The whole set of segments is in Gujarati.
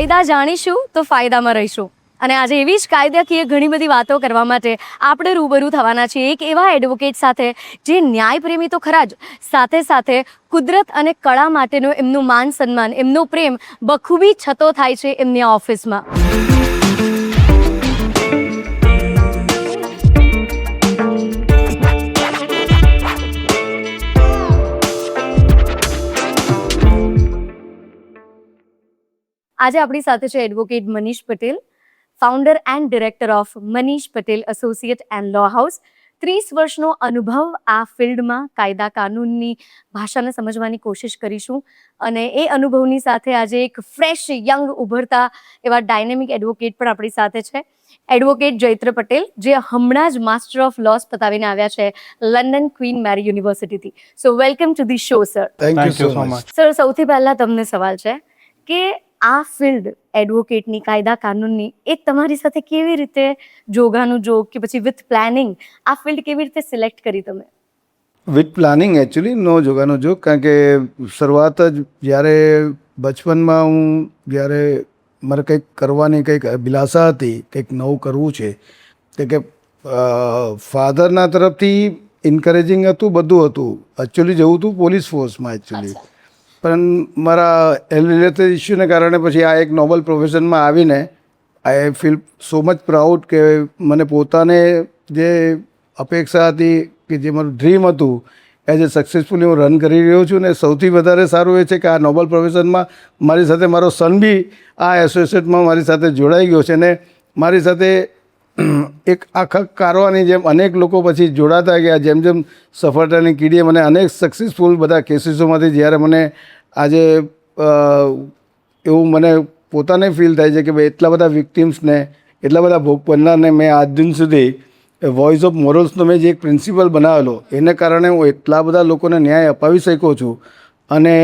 કાયદા જાણીશું તો ફાયદામાં રહીશું. અને આજે એવી જ કાયદાકીય ઘણી બધી વાતો કરવા માટે આપણે રૂબરૂ થવાના છીએ એક એવા એડવોકેટ સાથે જે ન્યાયપ્રેમી તો ખરા જ, સાથે સાથે કુદરત અને કળા માટેનો એમનું માન સન્માન, એમનો પ્રેમ બખૂબી છતો થાય છે એમની ઓફિસમાં. આજે આપણી સાથે છે advocate Manish Patel, founder and director of Manish Patel associate and law house. 30 વર્ષનો અનુભવ આ ફિલ્ડમાં, કાયદા કાનૂનની ભાષાને સમજવાની કોશિશ કરીશું અને એ અનુભવની સાથે આજે એક ફ્રેશ યંગ ઉભરતા એવા ડાયનેમિક એડવોકેટ પણ આપણી સાથે છે, એડવોકેટ જૈત્ર પટેલ, જે હમણાં જ માસ્ટર ઓફ લોસ પતાવીને આવ્યા છે લંડન ક્વીન મેરી યુનિવર્સિટીથી. So welcome to the show sir. Thank you so much. Sir, સૌથી પહેલા તમને સવાલ છે કે આ ફિલ્ડ એડવોકેટની, કાયદા કાનૂનની, એ તમારી સાથે કેવી રીતે જોગાનું જોગ કે પછી વિથ પ્લાનિંગ આ ફિલ્ડ કેવી રીતે સિલેક્ટ કરી તમે? વિથ પ્લાનિંગ એકચ્યુઅલી, નો જોગાનો જોગ. કારણ કે શરૂઆત જ જ્યારે બચપનમાં હું જ્યારે મારે કંઈક કરવાની કંઈક અભિલાષા હતી, કંઈક નવું કરવું છે, કે ફાધરના તરફથી એન્કરેજિંગ હતું, બધું હતું. એકચ્યુઅલી જવું હતું પોલીસ ફોર્સમાં એકચ્યુઅલી, પણ મારા રિલેટેડ ઇસ્યુને કારણે પછી આ એક નોબલ પ્રોફેશનમાં આવીને I feel so much proud કે મને પોતાને જે અપેક્ષા હતી, કે જે મારું ડ્રીમ હતું, એઝ એ સક્સેસફુલી હું રન કરી રહ્યો છું. ને સૌથી વધારે સારું એ છે કે આ નોબલ પ્રોફેશનમાં મારી સાથે મારો સન બી આ એસોસિએટમાં મારી સાથે જોડાઈ ગયો છે. ને મારી સાથે એક આખા કારવાની જેમ અનેક લોકો પછી જોડાતા ગયા. જેમ જેમ સફળતાની કીડીએ મને અનેક સક્સેસફુલ બધા કેસીસોમાંથી જ્યારે મને આજે એવું મને પોતાને ફીલ થાય છે કે ભાઈ એટલા બધા વિક્ટિમ્સને, એટલા બધા ભોગ બનનારને મેં આજ દિન સુધી વોઇસ ઓફ મોરલ્સનો મેં જે એક પ્રિન્સિપલ બનાવેલો, એને કારણે હું એટલા બધા લોકોને ન્યાય અપાવી શક્યો છું. અને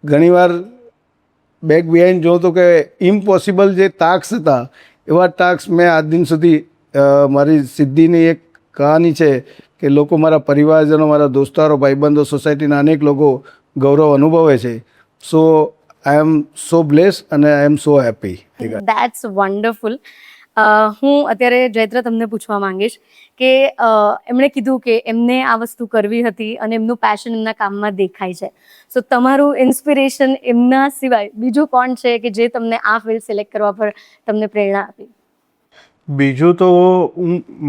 ઘણીવાર બેક બિહાઇન્ડ જોઉં તો કે ઇમ્પોસિબલ જે ટાસ્ક હતા એવા ટાસ્ક મેં આજ દિન સુધી, મારી સિદ્ધિની એક કહાની છે કે લોકો, મારા પરિવારજનો, મારા દોસ્તારો, ભાઈબંધો, સોસાયટીના અનેક લોકો ગૌરવ અનુભવે છે. સો આઈ એમ સો બ્લેસ અને આઈ am so happy. That's wonderful. હું અત્યારે જૈત્ર તમને પૂછવા માંગીશ કે એમણે કીધું કે એમને આ વસ્તુ કરવી હતી અને એમનું પેશન એમના કામમાં દેખાય છે. સો તમારું ઇન્સ્પિરેશન એમના સિવાય બીજું કોણ છે કે જે તમને આ ફિલ્ડ સિલેક્ટ કરવા પર તમને પ્રેરણા આપી? બીજું તો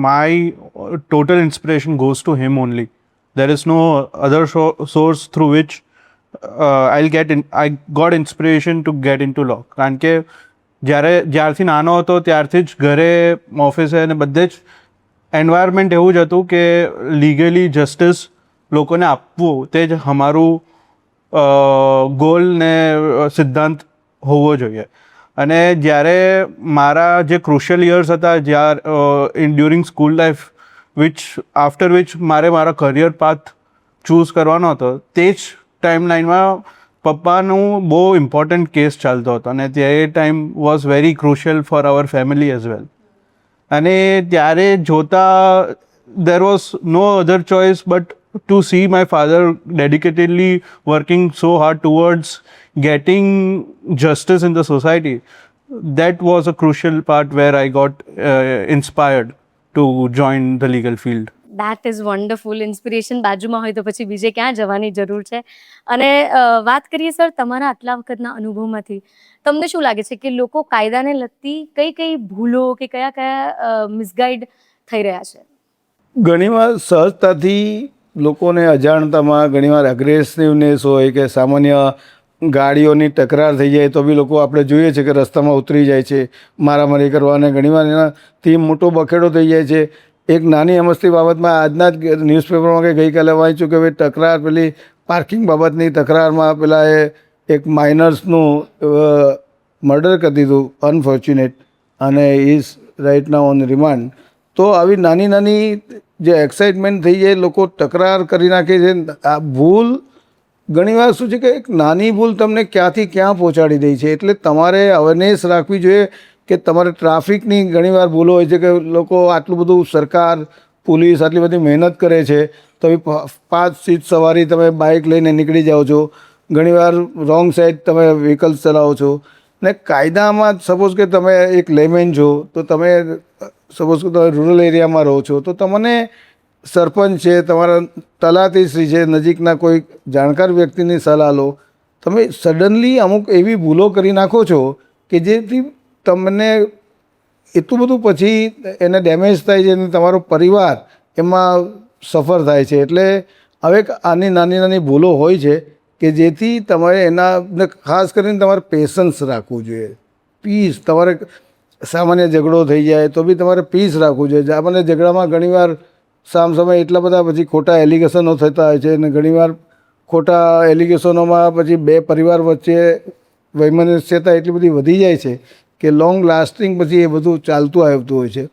my total inspiration goes to him only. There is no other source through which I got inspiration to get in to law. કારણ કે જ્યારથી નાનો હતો ત્યારથી જ ઘરે, ઓફિસે અને બધે જ એન્વાયરમેન્ટ એવું જ હતું કે લીગલી જસ્ટિસ લોકોને આપવું તે જ અમારું ગોલ ને સિદ્ધાંત હોવો જોઈએ. અને જ્યારે મારા જે ક્રુશિયલ યર્સ હતા, during school life, after which મારા કરિયર પાથ ચૂઝ કરવાનો હતો, તે જ ટાઈમલાઈનમાં પપ્પાનું બહુ ઇમ્પોર્ટન્ટ કેસ ચાલતો હતો અને તે time was very crucial for our family as well. અને ત્યારે જોતા there was no other choice but to see my father dedicatedly working so hard towards getting justice in the society. That was a crucial part where I got inspired to join the legal field. That is wonderful. Inspiration બાજુમાં હોય તો પછી બીજે ક્યાં જવાની જરૂર છે? અને વાત કરીએ સર તમારા આટલા વખતના અનુભવમાંથી, તમને શું લાગે છે કે લોકો કાયદાને લગતી કઈ કઈ ભૂલો કે કયા કયા મિસગાઈડ થઈ રહ્યા છે? ઘણીવાર સહજતાથી લોકોને અજાણતામાં, ઘણીવાર અગ્રેસિવનેસ હોય કે સામાન્ય ગાડીઓની તકરાર થઈ જાય તો બી લોકો, આપણે જોઈએ છે કે રસ્તામાં ઉતરી જાય છે મારામારી કરવા, અને ઘણીવાર એનાથી મોટો બખેડો થઈ જાય છે. એક નાની અમસ્તી બાબતમાં આજના જ ન્યૂઝપેપરમાં કે ગઈકાલે વાંચ્યું કે ભાઈ તકરાર, પેલી પાર્કિંગ બાબતની તકરારમાં પેલા એક માઇનર્સનું મર્ડર કરી દીધું, અનફોર્ચ્યુનેટ, અને is right now on remand. તો આવી નાની નાની જે એક્સાઇટમેન્ટ થઈ જાય, લોકો તકરાર કરી નાખે છે. આ ભૂલ ઘણીવાર શું છે કે એક નાની ભૂલ તમને ક્યાંથી ક્યાં પહોંચાડી દે છે. એટલે તમારે અવેરનેસ રાખવી જોઈએ કે તમારે ટ્રાફિકની ઘણીવાર ભૂલો હોય છે કે લોકો આટલું બધું, સરકાર, પોલીસ આટલી બધી મહેનત કરે છે તો 5 સીટ સવારી તમે બાઇક લઈને નીકળી જાઓ છો, ઘણીવાર રોંગ સાઈડ તમે વ્હીકલ્સ ચલાવો છો. ને કાયદામાં સપોઝ કે તમે એક લેમેન છો તો તમે સપોઝ કે તમે રૂરલ એરિયામાં રહો છો તો તમને સરપંચ છે, તમારા તલાટીશ્રી છે, નજીકના કોઈ જાણકાર વ્યક્તિની સલાહ લો. તમે સડનલી અમુક એવી ભૂલો કરી નાખો છો કે જેથી તમને એટલું બધું પછી એને ડેમેજ થાય છે અને તમારો પરિવાર એમાં સફર થાય છે. એટલે હવે આની નાની નાની ભૂલો હોય છે કે જેથી તમારે એના ખાસ કરીને તમારે પેશન્સ રાખવું જોઈએ, પીસ. તમારે સામાન્ય ઝઘડો થઈ જાય તો બી તમારે પીસ રાખવું જોઈએ. સામાન્ય ઝઘડામાં ઘણીવાર સામસામે એટલા બધા પછી ખોટા એલિગેશનો થતા હોય છે અને ઘણીવાર ખોટા એલિગેશનોમાં પછી બે પરિવાર વચ્ચે વૈમનસ્યતા એટલી બધી વધી જાય છે કે લોંગ લાસ્ટિંગ પછી એ બધું ચાલતું આવતું હોય છે.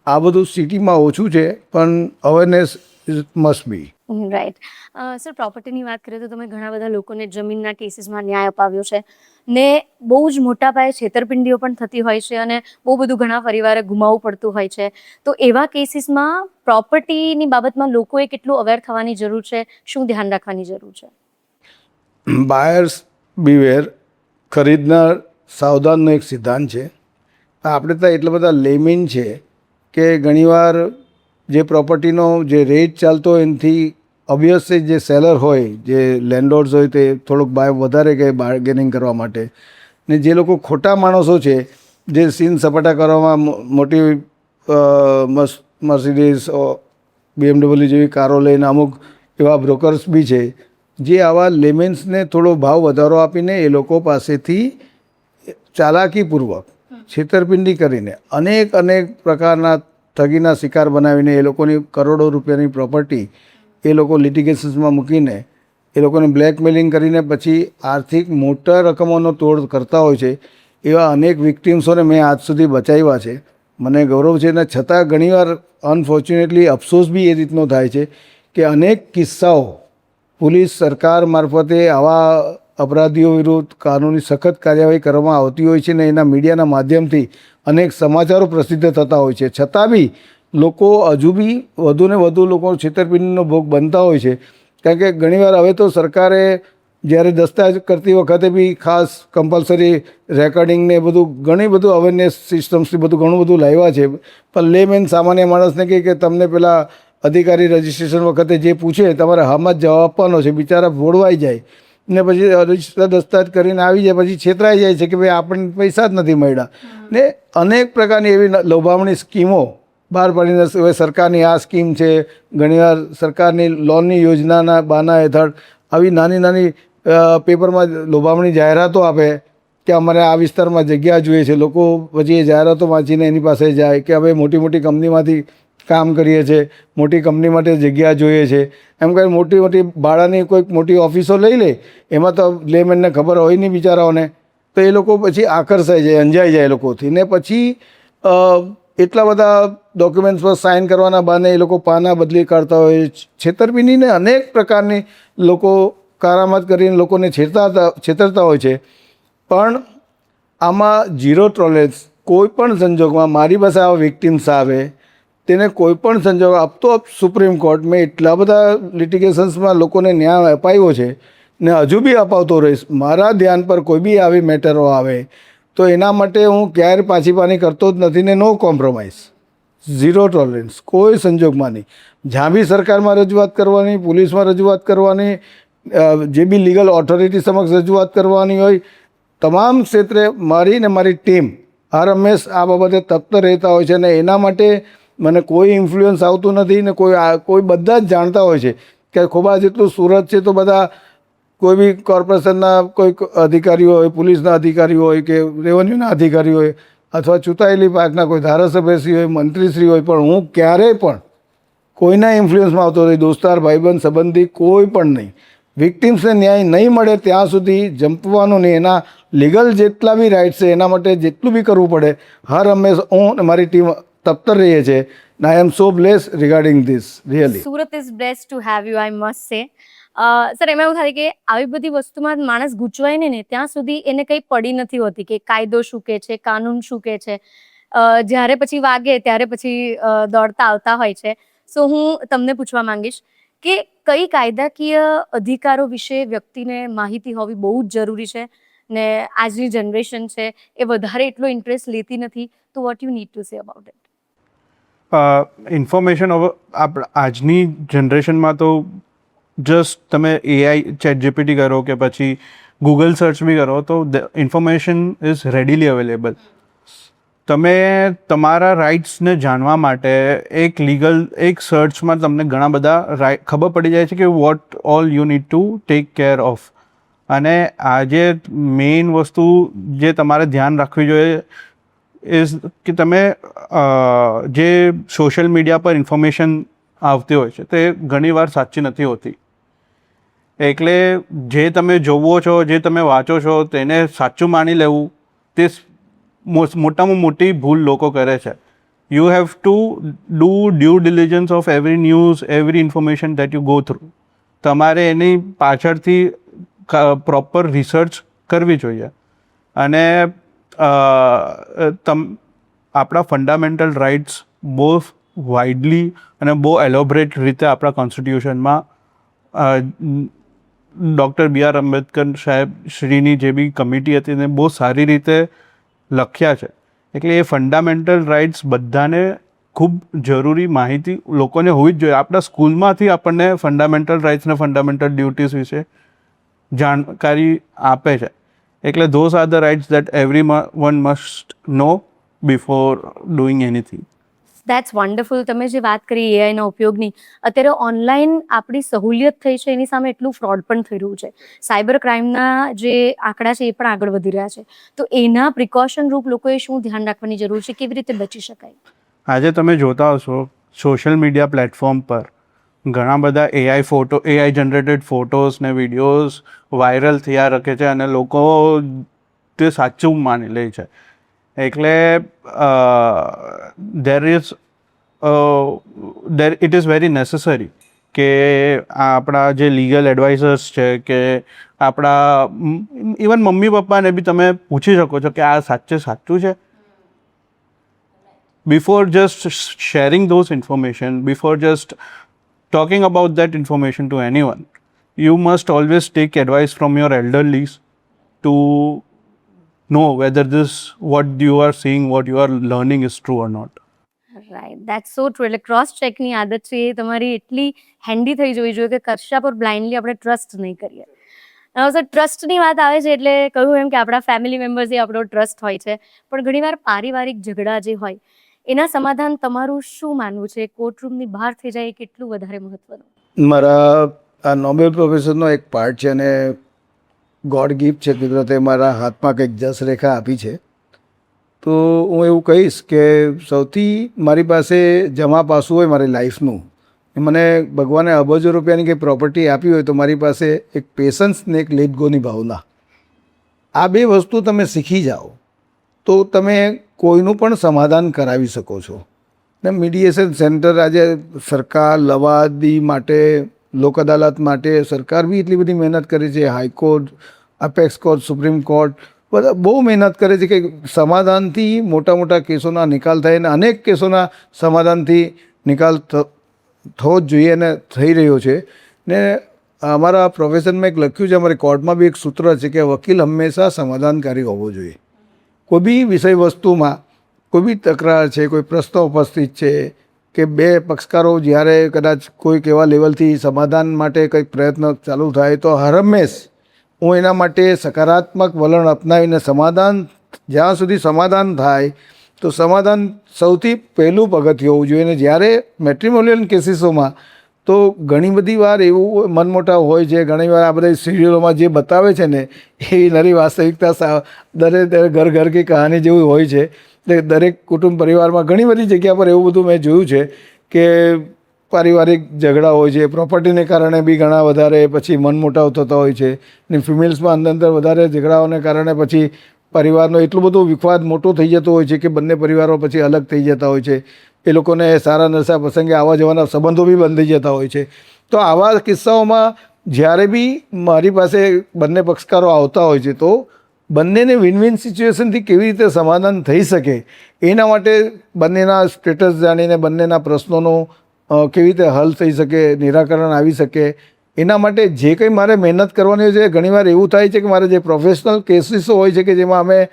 આ બધું સિટીમાં ઓછું છે પણ awareness must be. Right. Sir, પ્રોપર્ટીની વાત કરીએ તો તમે ઘણા બધા લોકોને જમીનના કેસીસમાં ન્યાય અપાવ્યો છે ને બહુ જ મોટા પાયે છેતરપિંડીઓ પણ થતી હોય છે અને બહુ બધું ઘણા પરિવારે ગુમાવવું પડતું હોય છે. તો એવા કેસીસમાં પ્રોપર્ટીની બાબતમાં લોકોએ કેટલું અવેર થવાની જરૂર છે, શું ધ્યાન રાખવાની જરૂર છે? બાયર્સ બીવેર, ખરીદનાર સાવધાનનો એક સિદ્ધાંત છે. આપણે ત્યાં એટલા બધા લેમિન છે કે ઘણીવાર જે પ્રોપર્ટીનો જે રેટ ચાલતો હોય એનાથી ઓબ્વિયસલી જે સેલર હોય, જે લેન્ડલોર્ડ્સ હોય, તે થોડુંક વધારે કહે બાર્ગેનિંગ કરવા માટે. ને જે લોકો ખોટા માણસો છે જે સીન સપાટા કરવામાં મોટી મર્સિડીઝ, BMW જેવી કારો લઈને અમુક એવા બ્રોકર્સ બી છે જે આવા લેમેન્સને થોડો ભાવ વધારો આપીને એ લોકો પાસેથી ચાલાકીપૂર્વક છેતરપિંડી કરીને અનેક પ્રકારના ઠગીના શિકાર બનાવીને એ લોકોની કરોડો રૂપિયાની પ્રોપર્ટી એ લોકો લિટિગેશન્સમાં મૂકીને એ લોકોને બ્લેકમેલિંગ કરીને પછી આર્થિક મોટા રકમોનો તોડ કરતા હોય છે. એવા અનેક વિક્ટિમ્સોને મેં આજ સુધી બચાવ્યા છે. મને ગૌરવ છે. ને છતાં ઘણીવાર અનફોર્ચ્યુનેટલી અફસોસ બી એ રીતનો થાય છે કે અનેક કિસ્સાઓ પોલીસ સરકાર મારફતે આવા અપરાધીઓ વિરુદ્ધ કાનૂની સખત કાર્યવાહી કરવામાં આવતી હોય છે ને એના મીડિયાના માધ્યમથી અનેક સમાચારો પ્રસિદ્ધ થતા હોય છે. છતાં બી લોકો હજુ બી વધુને વધુ લોકો છેતરપિંડીનો ભોગ બનતા હોય છે. કારણ કે ઘણીવાર હવે તો સરકારે જ્યારે દસ્તાવેજ કરતી વખતે બી ખાસ કમ્પલસરી રેકોર્ડિંગ ને બધું ઘણી બધું અવેરનેસ સિસ્ટમ્સથી બધું ઘણું બધું લાવ્યા છે. પણ લેમેન સામાન્ય માણસને કહે કે તમને પેલા અધિકારી રજિસ્ટ્રેશન વખતે જે પૂછે તમારે હામાં જ જવાબ આપવાનો છે. બિચારા ભોળવાઈ જાય ને પછી રજિસ્ટર દસ્તાવેજ કરીને આવી જાય પછી છેતરાઈ જાય છે કે ભાઈ આપણને પૈસા જ નથી મળ્યા. ને અનેક પ્રકારની એવી લોભામણી સ્કીમો બહાર પાડીને હવે સરકારની આ સ્કીમ છે, ઘણીવાર સરકારની લોનની યોજનાના બાના હેઠળ આવી નાની નાની પેપરમાં લોભામણી જાહેરાતો આપે કે અમારે આ વિસ્તારમાં જગ્યા જોઈએ છે. લોકો પછી એ જાહેરાતો વાંચીને એની પાસે જાય કે હવે મોટી મોટી કંપનીમાંથી કામ કરીએ છીએ, મોટી કંપની માટે જગ્યા જોઈએ છે, એમ કરી મોટી મોટી ભાડાની કોઈક મોટી ઓફિસો લઈ લે. એમાં તો લેમેનને ખબર હોય નહીં બિચારાઓને, તો એ લોકો પછી આકર્ષાઈ જાય, અંજાઈ જાય એ લોકોથી. ને પછી એટલા બધા ડોક્યુમેન્ટ્સ પર સાઇન કરવાના બહાને એ લોકો પાના બદલી કાઢતા હોય. છેતરપિંડીને અનેક પ્રકારની લોકો કારામત કરીને લોકોને છેતરતા હોય છે. પણ આમાં ઝીરો ટોલરન્સ. કોઈ પણ સંજોગમાં મારી પાસે આવા વિક્ટિમ્સ આવે તેને કોઈ પણ સંજોગ આપતો સુપ્રીમ કોર્ટ મેં એટલા બધા લિટિગેશન્સમાં લોકોને ન્યાય અપાયો છે ને હજુ બી અપાવતો રહીશ. મારા ધ્યાન પર કોઈ બી આવી મેટરો આવે તો એના માટે હું ક્યારે પાછી કરતો જ નથી ને નો કોમ્પ્રોમાઇઝ, ઝીરો ટોલરન્સ, કોઈ સંજોગમાં નહીં. જ્યાં બી સરકારમાં રજૂઆત કરવાની, પોલીસમાં રજૂઆત કરવાની, જે બી લીગલ ઓથોરિટી સમક્ષ રજૂઆત કરવાની હોય, તમામ ક્ષેત્રે મારી ને મારી ટીમ હર હંમેશ આ બાબતે તત્પર રહેતા હોય છે. અને એના માટે મને કોઈ ઇન્ફ્લુઅન્સ આવતું નથી ને કોઈ બધા જ જાણતા હોય છે કે ખોબા જેટલું સુરત છે તો બધા કોઈ બી કોર્પોરેશનના કોઈ અધિકારીઓ હોય, પોલીસના અધિકારીઓ હોય કે રેવન્યુના અધિકારીઓ હોય અથવા ચૂંટાયેલી પાર્ટના કોઈ ધારાસભ્યશ્રી હોય, મંત્રીશ્રી હોય, પણ હું ક્યારેય પણ કોઈના ઇન્ફ્લુઅન્સમાં આવતો નથી. દોસ્તાર, ભાઈબંધ, સંબંધી કોઈ પણ નહીં. વિક્ટિમ્સને ન્યાય નહીં મળે ત્યાં સુધી જંપવાનું નહીં. એના લીગલ જેટલા બી રાઇટ્સ છે એના માટે જેટલું બી કરવું પડે હર હંમેશ હું અને મારી ટીમ તત્પર રહીએ છીએ. I am so bless regarding this really. Surat is blessed to have you, I must say. Sir, એમાં એવું થાય કે આવી બધી વસ્તુમાં માણસ ગૂંચવાય ને ત્યાં સુધી એને કંઈ પડી નથી હોતી કે કાયદો શું કહે છે, કાનૂન શું કહે છે. જ્યારે પછી વાગે ત્યારે પછી દોડતા આવતા હોય છે. સો હું તમને પૂછવા માંગીશ કે કઈ કાયદાકીય અધિકારો વિશે વ્યક્તિને માહિતી હોવી બહુ જ જરૂરી છે ને આજની જનરેશન છે એ વધારે એટલો ઇન્ટરેસ્ટ લેતી નથી, તો what you need to say about it? Information આજની જનરેશનમાં તો જસ્ટ તમે એઆઈ ChatGPT કરો કે પછી ગૂગલ સર્ચ બી કરો તો ઇન્ફોર્મેશન ઇઝ રેડીલી અવેલેબલ. તમે તમારા રાઇટ્સને જાણવા માટે એક સર્ચમાં તમને ઘણા બધા ખબર પડી જાય છે કે what all you need to take care of. અને આજે મેઇન વસ્તુ જે તમારે ધ્યાન રાખવી જોઈએ ઇઝ કે તમે જે સોશિયલ મીડિયા પર ઇન્ફોર્મેશન આવતી હોય છે તે ઘણીવાર સાચી નથી હોતી. એટલે જે તમે જોવો છો, જે તમે વાંચો છો તેને સાચું માની લેવું તે મોટામાં મોટી ભૂલ લોકો કરે છે. You have to do due diligence of every news, every information that you go through. તમારે એની પાછળથી પ્રોપર રિસર્ચ કરવી જોઈએ. અને આપણા ફંડામેન્ટલ રાઇટ્સ બહુ વાઇડલી અને બહુ એલોબરેટ રીતે આપણા કોન્સ્ટિટ્યુશનમાં ડૉક્ટર B.R. આંબેડકર સાહેબ શ્રીની જે બી કમિટી હતી એને બહુ સારી રીતે લખ્યા છે. એટલે એ ફંડામેન્ટલ રાઇટ્સ બધાને ખૂબ જરૂરી માહિતી લોકોને હોવી જ જોઈએ. આપણા સ્કૂલમાંથી આપણને ફંડામેન્ટલ રાઇટ્સ ને ફંડામેન્ટલ ડ્યુટીઝ વિશે જાણકારી આપે છે. એટલે those are the rights that everyone must know before doing anything. That's wonderful. તમે જે વાત કરી એઆઈના ઉપયોગની, અત્યારે ઓનલાઈન આપણી સહુલિયત થઈ છે, એની સામે એટલું ફ્રોડ પણ થઈ રહ્યું છે. સાયબર ક્રાઇમના જે આંકડા છે એ પણ આગળ વધી રહ્યા છે. તો એના પ્રિકોશન રૂપ લોકોએ શું ધ્યાન રાખવાની જરૂર છે, કેવી રીતે બચી શકાય? આજે તમે જોતા હશો સોશિયલ મીડિયા પ્લેટફોર્મ પર ઘણા બધા એઆઈ જનરેટેડ ફોટોઝ ને વિડીયોઝ વાયરલ થયા રાખે છે અને લોકો તે સાચું માની લે છે. એટલે ઇટ ઇઝ વેરી નેસેસરી કે આપણા જે લીગલ એડવાઇઝર્સ છે કે આપણા ઇવન મમ્મી પપ્પાને બી તમે પૂછી શકો છો કે આ સાચું છે. Before just sharing those information, before just talking about that information to anyone, you must always take advice from your elderlies to know whether what you are seeing, what you are learning is true or not. Right, that's so true. એટલે ક્રોસ ચેકની આદત છે એ તમારી એટલી હેન્ડી થઈ જવી જોઈએ કે કશા પર બ્લાઇન્ડલી આપણે ટ્રસ્ટ નહીં કરીએ. સર, ટ્રસ્ટની વાત આવે છે એટલે કહ્યું એમ કે આપણા ફેમિલી મેમ્બર્સ એ આપણો ટ્રસ્ટ હોય છે, પણ ઘણીવાર પારિવારિક ઝઘડા જે હોય એના સમાધાન તમારું શું માનવું છે? કોર્ટરૂમની બહાર થઈ જાય એ કેટલું વધારે મહત્વનું? મારા આ નોબેલ પ્રોફેસરનો એક પાર્ટ છે અને ગોડ ગિફ્ટ છે. કુદરતે મારા હાથમાં કંઈક જસ રેખા આપી છે. તો હું એવું કહીશ કે સૌથી મારી પાસે જમા પાસું હોય મારી લાઈફનું, મને ભગવાને અબજો રૂપિયાની કંઈ પ્રોપર્ટી આપી હોય તો મારી પાસે એક પેશન્સ ને એક લેટ ગોની ભાવના, આ બે વસ્તુ તમે શીખી જાઓ તો તમે કોઈનું પણ સમાધાન કરાવી શકો છો. ને મીડિયેશન સેન્ટર આજે સરકાર લવાદી માટે, લોક અદાલત માટે સરકાર બી એટલી બધી મહેનત કરે છે. હાઈકોર્ટ, અપેક્સ કોર્ટ, સુપ્રીમ કોર્ટ બધા બહુ મહેનત કરે છે કે સમાધાનથી મોટા મોટા કેસોના નિકાલ થાય અને અનેક કેસોના સમાધાનથી નિકાલ થવો જ જોઈએ અને થઈ રહ્યો છે. ને અમારા પ્રોફેશનમાં એક લખ્યું છે, અમારી કોર્ટમાં બી એક સૂત્ર છે કે વકીલ હંમેશા સમાધાનકારી હોવો જોઈએ. કોઈ બી વિષય વસ્તુમાં કોઈ બી તકરાર છે, કોઈ પ્રશ્ન ઉપસ્થિત છે કે બે પક્ષકારો જ્યારે કદાચ કોઈક એવા લેવલથી સમાધાન માટે કંઈક પ્રયત્ન ચાલુ થાય તો હરમેશ હું એના માટે સકારાત્મક વલણ અપનાવીને સમાધાન, જ્યાં સુધી સમાધાન થાય તો સમાધાન સૌથી પહેલું પગથિયું હોવું જોઈએ. અને જ્યારે મેટ્રિમોનિયલ કેસીસોમાં તો ઘણી બધી વાર એવું મનમોટાવ હોય છે. ઘણી વાર આ બધા સિરિયલોમાં જે બતાવે છે ને એવી નરી વાસ્તવિકતા દરેક ઘર ઘર કી કહાની જેવું હોય છે. દરેક કુટુંબ પરિવારમાં ઘણી બધી જગ્યા પર એવું બધું મેં જોયું છે કે પારિવારિક ઝઘડા હોય છે, પ્રોપર્ટીને કારણે બી ઘણા વધારે પછી મનમોટાવ થતા હોય છે. ને ફિમેલ્સમાં અંદર વધારે ઝઘડાઓને કારણે પછી પરિવારનો એટલો બધો વિખવાદ મોટો થઈ જતો હોય છે કે બંને પરિવારો પછી અલગ થઈ જતા હોય છે. એ લોકોને સારા નશા પ્રસંગે આવવા જવાના સંબંધો બી બંધ થઈ જતા હોય છે. તો આવા કિસ્સાઓમાં જ્યારે બી મારી પાસે બંને પક્ષકારો આવતા હોય છે તો બંનેને વિન વિન સિચ્યુએશનથી કેવી રીતે સમાધાન થઈ શકે એના માટે બંનેના સ્ટેટસ જાણીને બંનેના પ્રશ્નોનો કેવી રીતે હલ થઈ શકે, નિરાકરણ આવી શકે, એના માટે જે કંઈ મારે મહેનત કરવાની હોય છે, ઘણીવાર એવું થાય છે કે મારે જે પ્રોફેશનલ કેસીસો હોય છે કે જેમાં અમે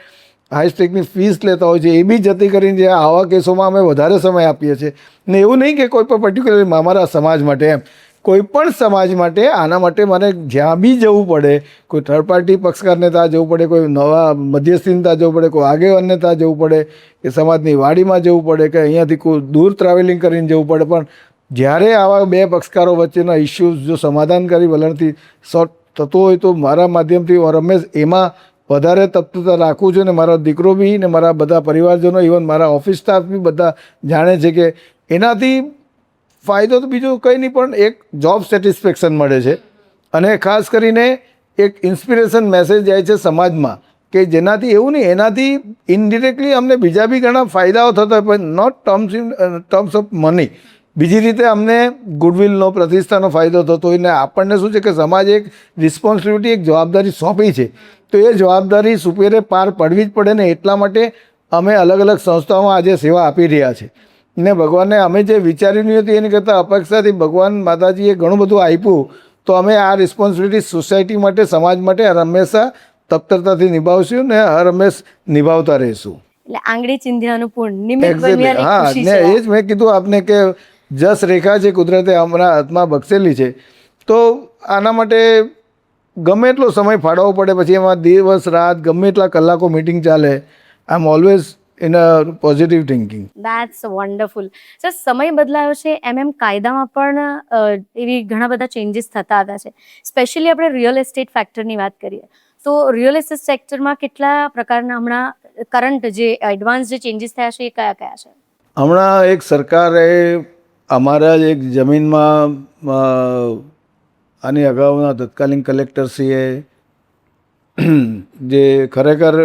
હાઈ સ્ટેકની ફીસ લેતા હોય છે, એ બી જતી કરીને જે આવા કેસોમાં અમે વધારે સમય આપીએ છીએ. ને એવું નહીં કે કોઈ પણ પર્ટિક્યુલર અમારા સમાજ માટે એમ, કોઈ પણ સમાજ માટે આના માટે મારે જ્યાં બી જવું પડે, કોઈ થર્ડ પાર્ટી પક્ષકારને ત્યાં જવું પડે, કોઈ નવા મધ્યસ્થીને ત્યાં જવું પડે, કોઈ આગેવાનને ત્યાં જવું પડે, કે સમાજની વાડીમાં જવું પડે, કે અહીંયાથી કોઈ દૂર ટ્રાવેલિંગ કરીને જવું પડે, પણ જ્યારે આવા બે પક્ષકારો વચ્ચેના ઇસ્યુઝ જો સમાધાનકારી વલણથી સોર્ટ થતો હોય તો મારા માધ્યમથી રમેશ એમાં વધારે તત્પરતા રાખું છું. ને મારો દીકરો બી ને મારા બધા પરિવારજનો, ઇવન મારા ઓફિસ સ્ટાફ બી બધા જાણે છે કે એનાથી ફાયદો તો બીજું કંઈ નહીં પણ એક જોબ સેટિસ્ફેક્શન મળે છે, અને ખાસ કરીને એક ઇન્સ્પિરેશન મેસેજ જાય છે સમાજમાં, કે જેનાથી એવું નહીં, એનાથી ઇનડિરેક્ટલી અમને બીજા બી ઘણા ફાયદાઓ થતા હોય, પણ નોટ ટર્મ્સ ઓફ મની, બીજી રીતે અમને ગુડવિલનો, પ્રતિષ્ઠાનો ફાયદો થતો હોય. ને આપણને શું છે કે સમાજ એક રિસ્પોન્સિબિલિટી, એક જવાબદારી સોંપી છે, તો એ જવાબદારી સુપેરે પાર પડવી જ પડે ને. એટલા માટે અમે અલગ અલગ સંસ્થાઓમાં આજે સેવા આપી રહ્યા છે. ને ભગવાનને અમે જે વિચાર્યું નહીં હતું એની કરતાં અપેક્ષાથી ભગવાન માતાજીએ ઘણું બધું આપ્યું, તો અમે આ રિસ્પોન્સિબિલિટી સોસાયટી માટે, સમાજ માટે હંમેશા તત્પરતાથી નિભાવશું ને હંમેશ નિભાવતા રહીશું. એટલે આંગળી ચિંધ્યાનું પૂર્ણ નિમિત્ત Exactly. બન્યાની હા, ખુશી ને છે. એ જ મેં કીધું આપને કે જસ રેખા છે કુદરતે હમણાં હાથમાં બક્ષેલી છે, તો આના માટે ગમે એટલો સમય ફાળવવો પડે, પછી એમાં દિવસ રાત ગમે એટલા કલાકો મિટિંગ ચાલે, I am always in a positive thinking. That's wonderful. Sir, સમય બદલાયો છે એમ કાયદામાં પણ એવી ઘણા બધા ચેન્જીસ થતા હતા છે. સ્પેશિયલી આપણે રિયલ એસ્ટેટ ફેક્ટરની વાત કરીએ તો રિયલ એસ્ટેટ સેક્ટરમાં કેટલા પ્રકારના હમણાં કરંટ જે એડવાન્સ જે ચેન્જીસ થયા છે એ કયા કયા છે? હમણાં એક સરકારે અમારા જ એક જમીનમાં આની અગાઉના તત્કાલીન કલેક્ટરશ્રીએ જે ખરેખર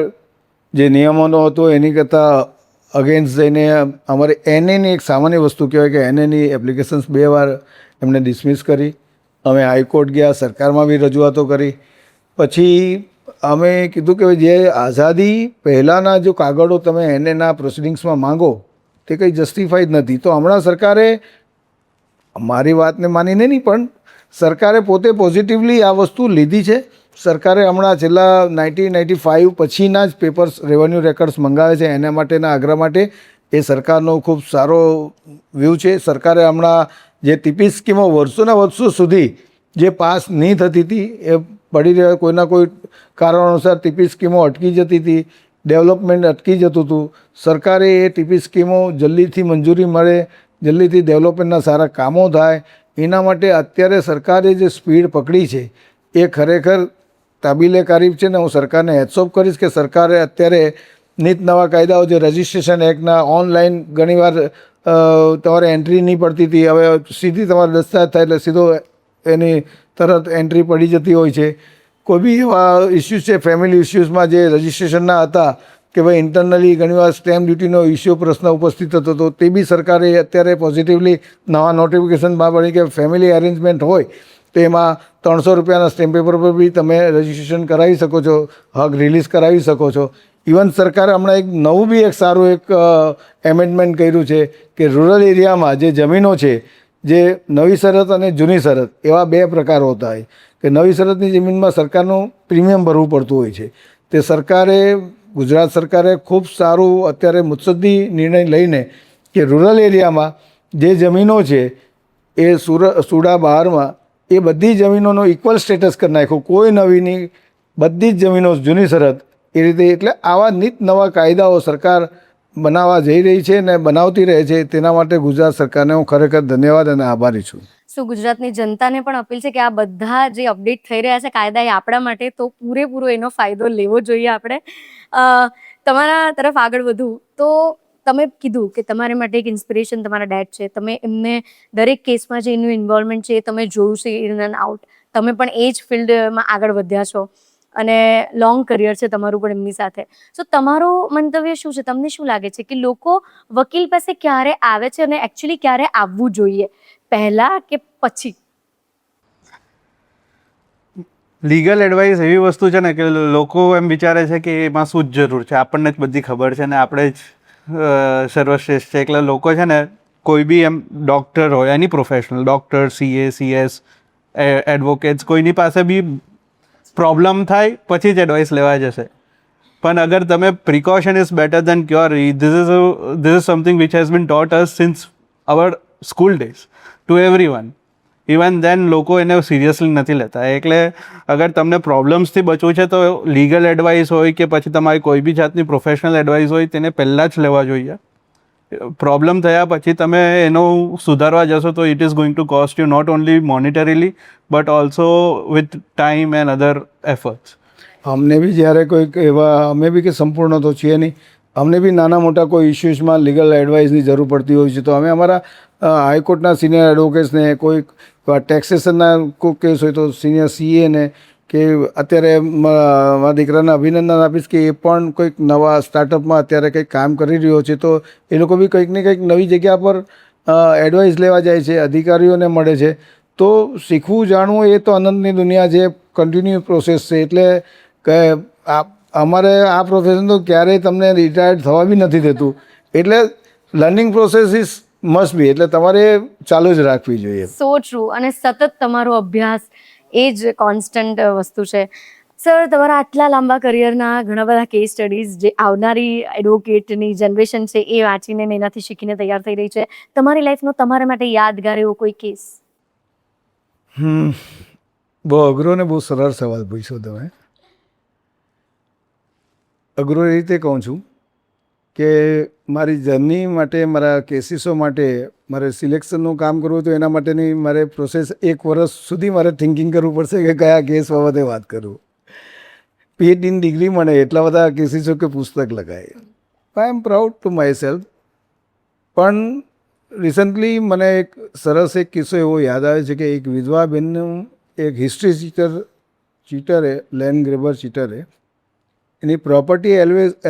જે નિયમોનો હતો એની કરતાં અગેન્સ્ટ જઈને અમારે એનએની એક સામાન્ય વસ્તુ કહેવાય કે એનએની એપ્લિકેશન્સ 2 વાર એમને ડિસમિસ કરી. અમે હાઈકોર્ટ ગયા, સરકારમાં બી રજૂઆતો કરી. પછી અમે કીધું કે જે આઝાદી પહેલાંના જો કાગળો તમે એનએના પ્રોસિડિંગ્સમાં માંગો તે કંઈ જસ્ટિફાઈડ નથી. તો હમણાં સરકારે, મારી વાતને માનીને નહીં પણ સરકારે પોતે પોઝિટિવલી આ વસ્તુ લીધી છે. સરકારે હમણાં છેલ્લા 1995 પછીના જ પેપર્સ, રેવન્યુ રેકર્ડ્સ મંગાવે છે એના માટેના આગ્રહ માટે. એ સરકારનો ખૂબ સારો વ્યૂ છે. સરકારે હમણાં જે ટીપી સ્કીમો વર્ષોના વર્ષો સુધી જે પાસ નહીં થતી હતી, એ પડી રહ્યા, કોઈના કોઈ કારણોસર ટીપી સ્કીમો અટકી જતી હતી, ડેવલપમેન્ટ અટકી જતું હતું. સરકારે એ ટીપી સ્કીમો જલ્દીથી મંજૂરી મળે, જલ્દીથી ડેવલપમેન્ટના સારા કામો થાય, એના માટે અત્યારે સરકારે જે સ્પીડ પકડી છે એ ખરેખર કાબિલે તારીફ છે. ને હું સરકારને હેટ્સ ઓફ કરીશ કે સરકારે અત્યારે નીત નવા કાયદાઓ, જે રજિસ્ટ્રેશન એક્ટના ઓનલાઈન ઘણીવાર તમારે એન્ટ્રી નહીં પડતી હતી, હવે સીધી તમારે દસ્તાવેજ થાય એટલે સીધો એની તરત એન્ટ્રી પડી જતી હોય છે. કોઈ બી એવા ઇસ્યુઝ છે ફેમિલી ઇસ્યુઝમાં જે રજિસ્ટ્રેશનના હતા, કે ભાઈ ઇન્ટરનલી ઘણીવાર સ્ટેમ્પ ડ્યુટીનો ઇસ્યુ પ્રશ્ન ઉપસ્થિત થતો હતો, તે બી સરકારે અત્યારે પોઝિટિવલી નવા નોટિફિકેશન બહાર પાડી કે ફેમિલી અરેન્જમેન્ટ હોય તો એમાં 300 રૂપિયાના સ્ટેમ્પ પેપર પર બી તમે રજિસ્ટ્રેશન કરાવી શકો છો, હક રિલીઝ કરાવી શકો છો. ઇવન સરકારે હમણાં એક નવું બી એક સારું એક એમેન્ડમેન્ટ કર્યું છે કે રૂરલ એરિયામાં જે જમીનો છે, જે નવી શરત અને જૂની શરત એવા 2 પ્રકાર હોતા હોય, કે નવી શરતની જમીનમાં સરકારનું પ્રીમિયમ ભરવું પડતું હોય છે. તે સરકારે, ગુજરાત સરકારે ખૂબ સારું અત્યારે મુત્સદ્દી નિર્ણય લઈને કે રૂરલ એરિયામાં જે જમીનો છે એ સુડા બહારમાં એ બધી જમીનોનો ઇક્વલ સ્ટેટસ કરી નાખ્યું, કોઈ નવીની, બધી જ જમીનો જૂની શરત એ રીતે. એટલે આવા નિત નવા કાયદાઓ સરકાર બનાવવા જઈ રહી છે ને બનાવતી રહે છે. તેના માટે ગુજરાત સરકારને હું ખરેખર ધન્યવાદ અને આભારી છું. શું ગુજરાતની જનતાને પણ અપીલ છે કે આ બધા જે અપડેટ થઈ રહ્યા છે કાયદા એ આપણા માટે, તો પૂરેપૂરો એનો ફાયદો લેવો જોઈએ આપણે. તમારા તરફ આગળ વધું તો તમે કીધું કે તમારા માટે એક ઇન્સ્પિરેશન તમારા ડેડ છે. તમે એમને દરેક કેસમાં જે એનું ઇન્વોલ્વમેન્ટ છે એ તમે જોયું છે ઇન એન્ડ આઉટ. તમે પણ એ જ ફિલ્ડમાં આગળ વધ્યા છો અને લોંગ કરિયર છે તમારું પણ એમની સાથે. સો તમારું મંતવ્ય શું છે? તમને શું લાગે છે કે લોકો વકીલ પાસે ક્યારે આવે છે અને એકચ્યુઅલી ક્યારે આવવું જોઈએ, પહેલા કે પછી? લીગલ એડવાઇસ એવી વસ્તુ છે ને કે લોકો એમ વિચારે છે કે એમાં શું જ જરૂર છે, આપણને જ બધી ખબર છે ને આપણે જ સર્વશ્રેષ્ઠ છે. એટલે લોકો છે ને કોઈ બી એમ ડૉક્ટર હોય, any professional doctor, CA, CS, advocates કોઈની પાસે બી પ્રોબ્લેમ થાય પછી જ એડવાઇસ લેવા જશે. પણ અગર તમે precaution is better than cure, this is something which has been taught us since our school days to everyone. Even then લોકો એને સિરિયસલી નથી લેતા. એટલે અગર તમને પ્રોબ્લેમ્સથી બચવું છે તો લીગલ એડવાઇસ હોય કે પછી તમારી કોઈ બી જાતની પ્રોફેશનલ એડવાઇસ હોય તેને પહેલાં જ લેવા જોઈએ. પ્રોબ્લેમ થયા પછી તમે એનો સુધારવા જશો તો it is going to cost you not only monetarily but also with time and other efforts. અમને બી જ્યારે કોઈક એવા અમે બી કે સંપૂર્ણ તો છીએ નહીં, અમને બી નાના મોટા કોઈ ઇસ્યુઝમાં લીગલ એડવાઇસની જરૂર પડતી હોય છે તો અમે અમારા હાઈકોર્ટના સિનિયર એડવોકેટ્સને, કોઈક ટેક્સેશનના કોઈ કેસ હોય તો સિનિયર સીએને, કે અત્યારે મારા દીકરાને અભિનંદન આપીશ કે એ પણ કોઈક નવા સ્ટાર્ટઅપમાં અત્યારે કંઈક કામ કરી રહ્યો છે તો એ લોકો બી કંઈક ને કંઈક નવી જગ્યા પર એડવાઇસ લેવા જાય છે, અધિકારીઓને મળે છે. તો શીખવું જાણવું એ તો આનંદની દુનિયા છે, કન્ટિન્યુ પ્રોસેસ છે. એટલે કે અમારે આ પ્રોફેશન તો ક્યારેય તમને રિટાયર્ડ થવા બી નથી દેતું. એટલે learning process is must be, એટલે તમારે ચાલુ જ રાખવી જોઈએ. સો ટ્રુ. અને સતત તમારો અભ્યાસ એ જ કોન્સ્ટન્ટ વસ્તુ છે. સર, તમારા આટલા લાંબા કરિયરના ઘણા બધા કેસ સ્ટડીઝ જે આવનારી એડવોકેટની જનરેશન છે એ વાંચીને ને એનાથી શીખીને તૈયાર થઈ રહી છે. તમારી લાઈફનો તમારા માટે યાદગાર એવો કોઈ કેસ? બહુ અઘરો ને બહુ સરળ સવાલ પૂછ્યો તમે. અઘરો એ રીતે કહું છું કે મારી જર્ની માટે, મારા કેસીસો માટે મારે સિલેક્શનનું કામ કરવું તો એના માટેની મારે પ્રોસેસ 1 વર્ષ સુધી મારે થિંકિંગ કરવું પડશે કે કયા કેસ બાબતે વાત કરું. પીએચડીની ડિગ્રી મળે એટલા બધા કેસીસો કે પુસ્તક લખાય. I am proud to myself. પણ રિસન્ટલી મને એક સરસ એક કિસ્સો એવો યાદ આવે છે કે એક વિધવા બેનનું એક હિસ્ટ્રી ચીટરે, લેન્ડ ગ્રેબર ચીટરે એની પ્રોપર્ટી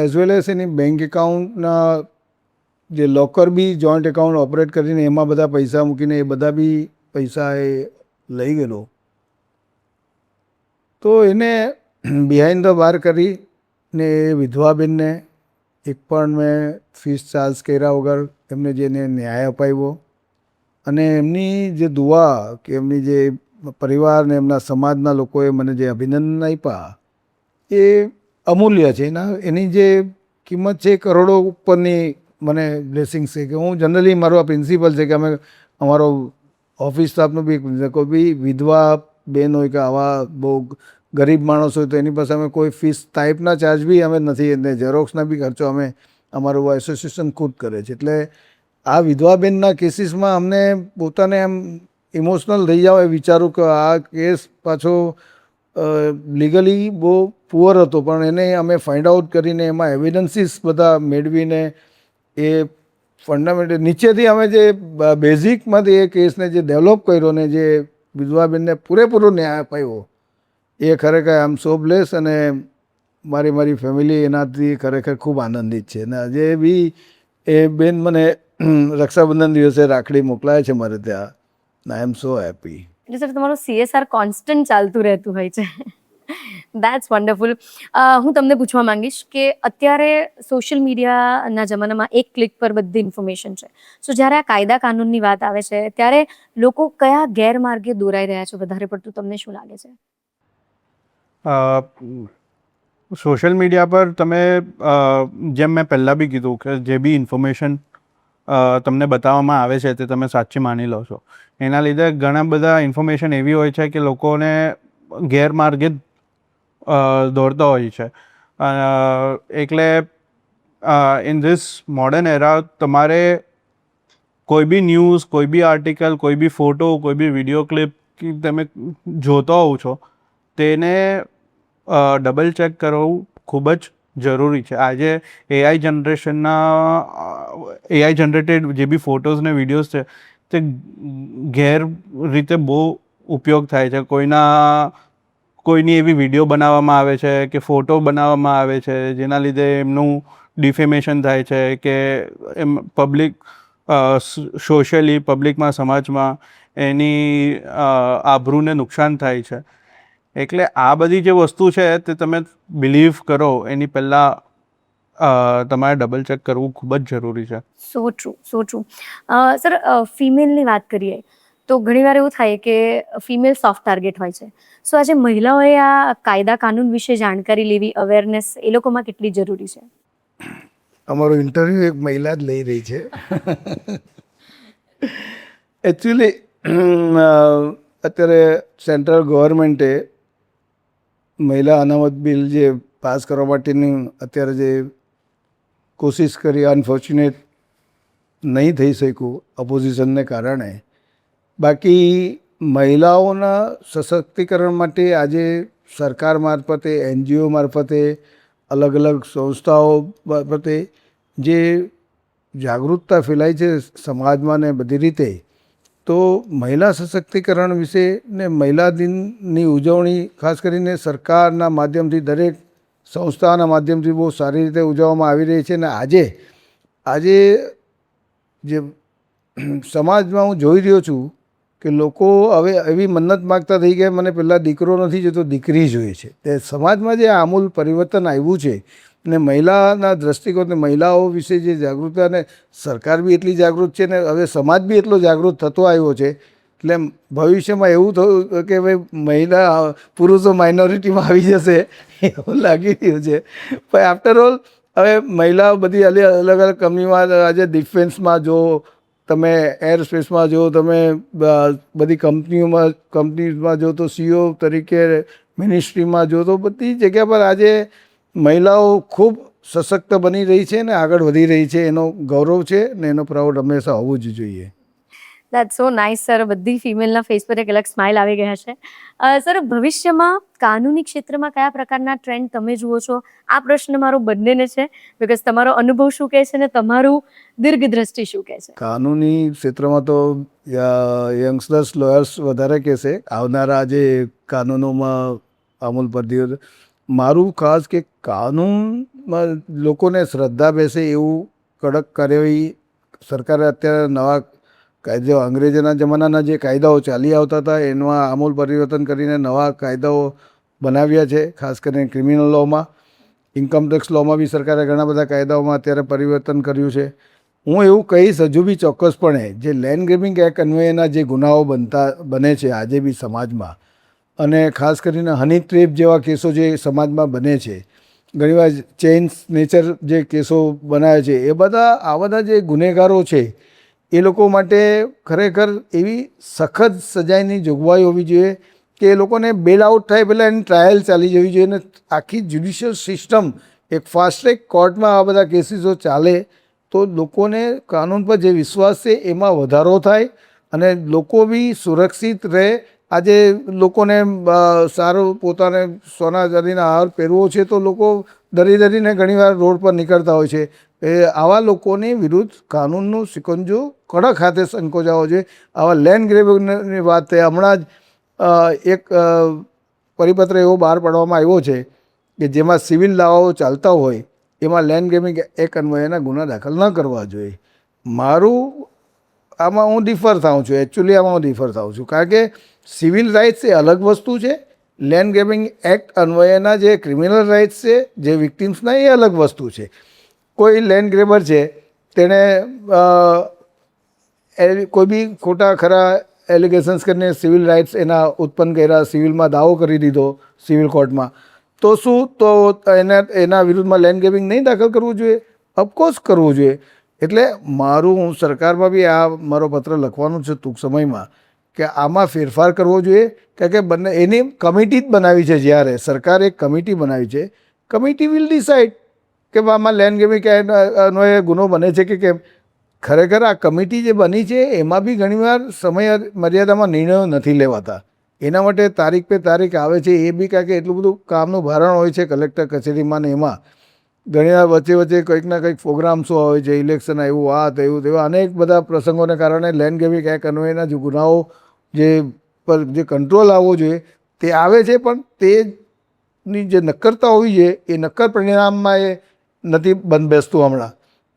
એઝ વેલ એઝ એની બેંક એકાઉન્ટના જે લોકર બી જોઈન્ટ એકાઉન્ટ ઓપરેટ કરીને એમાં બધા પૈસા મૂકીને એ બધા બી પૈસા એ લઈ ગયેલો. તો એને બિહાઇન્ડ ધ બાર કરી ને એ વિધવા બેનને એક પણ મેં ફીસ ચાર્જ કર્યા વગર એમને જેને ન્યાય અપાવ્યો. અને એમની જે દુઆ કે એમની જે પરિવાર ને એમના સમાજના લોકોએ મને જે અભિનંદન આપ્યા એ અમૂલ્ય છે. એની જે કિંમત છે કરોડો ઉપરની મને બ્લેસિંગ્સ છે. કે હું જનરલી મારો આ પ્રિન્સિપલ છે કે અમે અમારો ઓફિસ સ્ટાફનું બી કોઈ બી વિધવા બેન હોય કે આવા બહુ ગરીબ માણસ હોય તો એની પાસે અમે કોઈ ફીસ ટાઈપના ચાર્જ બી અમે નથી, અને ઝેરોક્સના બી ખર્ચો અમે અમારું એસોસિએશન ખુદ કરે છે. એટલે આ વિધવા બેનના કેસીસમાં અમને પોતાને એમ ઇમોશનલ થઈ જાવ એ વિચારું કે આ કેસ પાછો લીગલી બહુ પુઅર હતો પણ એને અમે ફાઇન્ડ આઉટ કરીને એમાં એવિડન્સીસ બધા મેળવીને એ ફંડામેન્ટલ નીચેથી અમે જે બેઝિકમાંથી એ કેસને જે ડેવલપ કર્યો ને જે વિધવા બેનને પૂરેપૂરો ન્યાય અપાવ્યો એ ખરેખર આઈ એમ સો બ્લેસ. અને મારી ફેમિલી એનાથી ખરેખર ખૂબ આનંદિત છે. અને આજે બી એ બેન મને રક્ષાબંધન દિવસે રાખડી મોકલાય છે મારે ત્યાં. આઈ એમ સો હેપી. એટલે સર તમારું CSR કોન્સ્ટન્ટ ચાલતું રહેતું હોય છે. That's wonderful. હું તમને પૂછવા માંગીશ કે અત્યારે સોશિયલ મીડિયાના જમાનામાં એક ક્લિક પર બધી ઇન્ફોર્મેશન છે. સો જ્યારે આ કાયદા કાનૂનની વાત આવે છે ત્યારે લોકો કયા ગેરમાર્ગે દોરાઈ રહ્યા છે વધારે પડતું, તમને શું લાગે છે? સોશિયલ મીડિયા પર તમે જેમ મેં પહેલાં બી કીધું કે જે બી ઇન્ફોર્મેશન તમને બતાવવામાં આવે છે તે તમે સાચી માની લો છો. એના લીધે ઘણા બધા ઇન્ફોર્મેશન એવી હોય છે કે લોકોને ગેરમાર્ગે દોડતા હોય છે. એટલે ઇન ધીસ મોડર્ન એરા તમારે કોઈ બી ન્યૂઝ, કોઈ બી આર્ટિકલ, કોઈ બી ફોટો, કોઈ બી વિડીયો ક્લિપ તમે જોતા હોવ છો તેને ડબલ ચેક કરવું ખૂબ જ જરૂરી છે. આજે એઆઈ જનરેટેડ જે બી ફોટોઝ ને વિડીયોઝ છે તે ગેર રીતે બહુ ઉપયોગ થાય છે. કોઈની એવી વિડીયો બનાવવામાં આવે છે કે ફોટો બનાવવામાં આવે છે જેના લીધે એમનું ડિફેમેશન થાય છે કે એમ પબ્લિક સોશિયલી પબ્લિકમાં, સમાજમાં એની આબરૂને નુકસાન થાય છે. એટલે આ બધી જે વસ્તુ છે તે તમે બિલીવ કરો એની પહેલાં તમારે ડબલ ચેક કરવું ખૂબ જ જરૂરી છે. સો ટ્રુ, સો ટ્રુ. સર, ફિમેલની વાત કરીએ તો ઘણીવાર એવું થાય કે ફિમેલ સોફ્ટ ટાર્ગેટ હોય છે. સો આજે મહિલાઓએ આ કાયદા કાનૂન વિશે જાણકારી લેવી, અવેરનેસ એ લોકોમાં કેટલી જરૂરી છે? અમારો ઇન્ટરવ્યૂ એક મહિલા જ લઈ રહી છે. એકચ્યુઅલી અત્યારે સેન્ટ્રલ ગવર્મેન્ટે મહિલા અનામત બિલ જે પાસ કરવા માટેની અત્યારે જે કોશિશ કરી, અનફોર્ચ્યુનેટ નહીં થઈ શક્યું ઓપોઝિશનને કારણે. બાકી મહિલાઓના સશક્તિકરણ માટે આજે સરકાર મારફતે, NGO મારફતે, અલગ અલગ સંસ્થાઓ મારફતે જે જાગૃતતા ફેલાય છે સમાજમાં ને બધી રીતે, તો મહિલા સશક્તિકરણ વિશે ને મહિલા દિનની ઉજવણી ખાસ કરીને સરકારના માધ્યમથી, દરેક સંસ્થાના માધ્યમથી બહુ સારી રીતે ઉજવવામાં આવી રહી છે. ને આજે જે સમાજમાં હું જોઈ રહ્યો છું કે લોકો હવે એવી મન્નત માગતા થઈ ગયા, મને પહેલાં દીકરો નથી જોતો, દીકરી જોઈએ છે. તે સમાજમાં જે આમૂલ પરિવર્તન આવ્યું છે ને મહિલાના દ્રષ્ટિકોણ, મહિલાઓ વિશે જે જાગૃતતા, ને સરકાર બી એટલી જાગૃત છે ને હવે સમાજ બી એટલો જાગૃત થતો આવ્યો છે. એટલે ભવિષ્યમાં એવું થયું કે ભાઈ મહિલા પુરુષો માઇનોરિટીમાં આવી જશે એવું લાગી રહ્યું છે. પણ આફ્ટર ઓલ હવે મહિલાઓ બધી અલગ અલગ કંપનીમાં, આજે ડિફેન્સમાં જો તમે, એર સ્પેસમાં જો તમે, બધી કંપનીઝમાં જો તો CEO તરીકે, મિનિસ્ટ્રીમાં જો તો બધી જગ્યા પર આજે મહિલાઓ ખૂબ સશક્ત બની રહી છે ને આગળ વધી રહી છે. એનો ગૌરવ છે ને એનો પ્રાઉડ હંમેશા હોવું જ જોઈએ. That's so nice sir. બધી ફિમેલના ફેસ પર એક અલગ સ્માઇલ આવી ગયા છે. સર, ભવિષ્યમાં કાનૂની ક્ષેત્રમાં કયા પ્રકારના ટ્રેન્ડ તમે જુઓ છો? આ પ્રશ્ન મારો બંનેને છે, બિકોઝ તમારો અનુભવ શું કહે છે ને તમારું દીર્ઘદ્રષ્ટિ શું કહે છે? કાનૂની ક્ષેત્રમાં તો યંગસ્ટર્સ, લોયર્સ વધારે કહેશે આવનારા જે કાનૂનોમાં અમૂલ પદ્ધતિઓ. મારું ખાસ કે કાનૂનમાં લોકોને શ્રદ્ધા બેસે એવું કડક કાર્યવાહી સરકારે અત્યારે નવા કાયદો, અંગ્રેજોના જમાનાના જે કાયદાઓ ચાલી આવતા હતા એમાં આમૂલ પરિવર્તન કરીને નવા કાયદાઓ બનાવ્યા છે. ખાસ કરીને ક્રિમિનલ લોમાં, ઇન્કમટેક્સ લોમાં બી સરકારે ઘણા બધા કાયદાઓમાં અત્યારે પરિવર્તન કર્યું છે. હું એવું કહીશ હજુ બી ચોક્કસપણે જે લેન્ડ ગ્રેબિંગ એક્ટ અન્વયેના જે ગુનાઓ બને છે આજે બી સમાજમાં, અને ખાસ કરીને હની ટ્રેપ જેવા કેસો જે સમાજમાં બને છે, ઘણીવાર ચેઇન સ્નેચર જે કેસો બનાવે છે, એ આ બધા જે ગુનેગારો છે એ લોકો માટે ખરેખર એવી સખત સજાની જોગવાઈ હોવી જોઈએ કે એ લોકોને બેલ આઉટ થાય પહેલાં એની ટ્રાયલ ચાલી જવી જોઈએ. ને આખી જ્યુડિશિયલ સિસ્ટમ એક ફાસ્ટ ટ્રેક કોર્ટમાં આ બધા કેસીસો ચાલે તો લોકોને કાનૂન પર જે વિશ્વાસ છે એમાં વધારો થાય અને લોકો બી સુરક્ષિત રહે. આજે લોકોને સારું પોતાને સોના ચાંદીના હાર પહેરવો છે તો લોકો ડરીને ઘણીવાર રોડ પર નીકળતા હોય છે. આવા લોકોની વિરુદ્ધ કાનૂનનું સિકંજો કડક હાથે સંકોચાવો જોઈએ. આવા લેન્ડ ગ્રેબિંગની વાત થઈ, હમણાં જ એક પરિપત્ર એવો બહાર પાડવામાં આવ્યો છે કે જેમાં સિવિલ દાવાઓ ચાલતા હોય એમાં લેન્ડ ગ્રેબિંગ એક અન્વયેના ગુના દાખલ ન કરવા જોઈએ. મારું આમાં હું ડિફર થાઉં છું, એકચ્યુઅલી આમાં હું ડિફર થાઉં છું, કારણ કે સિવિલ રાઇટ્સ એ અલગ વસ્તુ છે, લેન્ડ ગ્રેબિંગ એક્ટ અન્વયેના જે ક્રિમિનલ રાઇટ્સ છે જે વિક્ટિમ્સના એ અલગ વસ્તુ છે. કોઈ લેન્ડ ગ્રેબર છે તેણે કોઈ બી ખોટા ખરા એલિગેશન્સ કરીને સિવિલ રાઇટ્સ એના ઉત્પન્ન કર્યા, સિવિલમાં દાવો કરી દીધો સિવિલ કોર્ટમાં, તો શું તો એના વિરુદ્ધમાં લેન્ડ ગ્રેબિંગ નહીં દાખલ કરવું જોઈએ? ઓફકોર્સ કરવું જોઈએ. એટલે હું સરકારમાં બી આ મારો પત્ર લખવાનું છે ટૂંક સમયમાં કે આમાં ફેરફાર કરવો જોઈએ. કારણ કે બંને એની કમિટી જ બનાવી છે. જ્યારે સરકારે એક કમિટી બનાવી છે, કમિટી વિલ ડિસાઇડ કે આમાં લેન્ડ ગ્રેબિંગ અન્વયે ગુનો બને છે કે કેમ. ખરેખર આ કમિટી જે બની છે એમાં બી ઘણીવાર સમય મર્યાદામાં નિર્ણયો નથી લેવાતા. એના માટે તારીખ પે તારીખ આવે છે એ બી કારણ કે એટલું બધું કામનું ભારણ હોય છે કલેક્ટર કચેરીમાં ને એમાં ઘણીવાર વચ્ચે કંઈક ના કંઈક પ્રોગ્રામ્સો હોય છે, ઇલેક્શન આવ્યું, આ થયું, તેવા અનેક બધા પ્રસંગોને કારણે લેન્ડ ગ્રેબિંગ એક્ટ અન્વયના જે ગુનાઓ પર જે કંટ્રોલ આવવો જોઈએ તે આવે છે, પણ તેની જે નક્કરતા હોવી જોઈએ એ નક્કર પરિણામમાં એ નથી બંધ બેસતું હમણાં.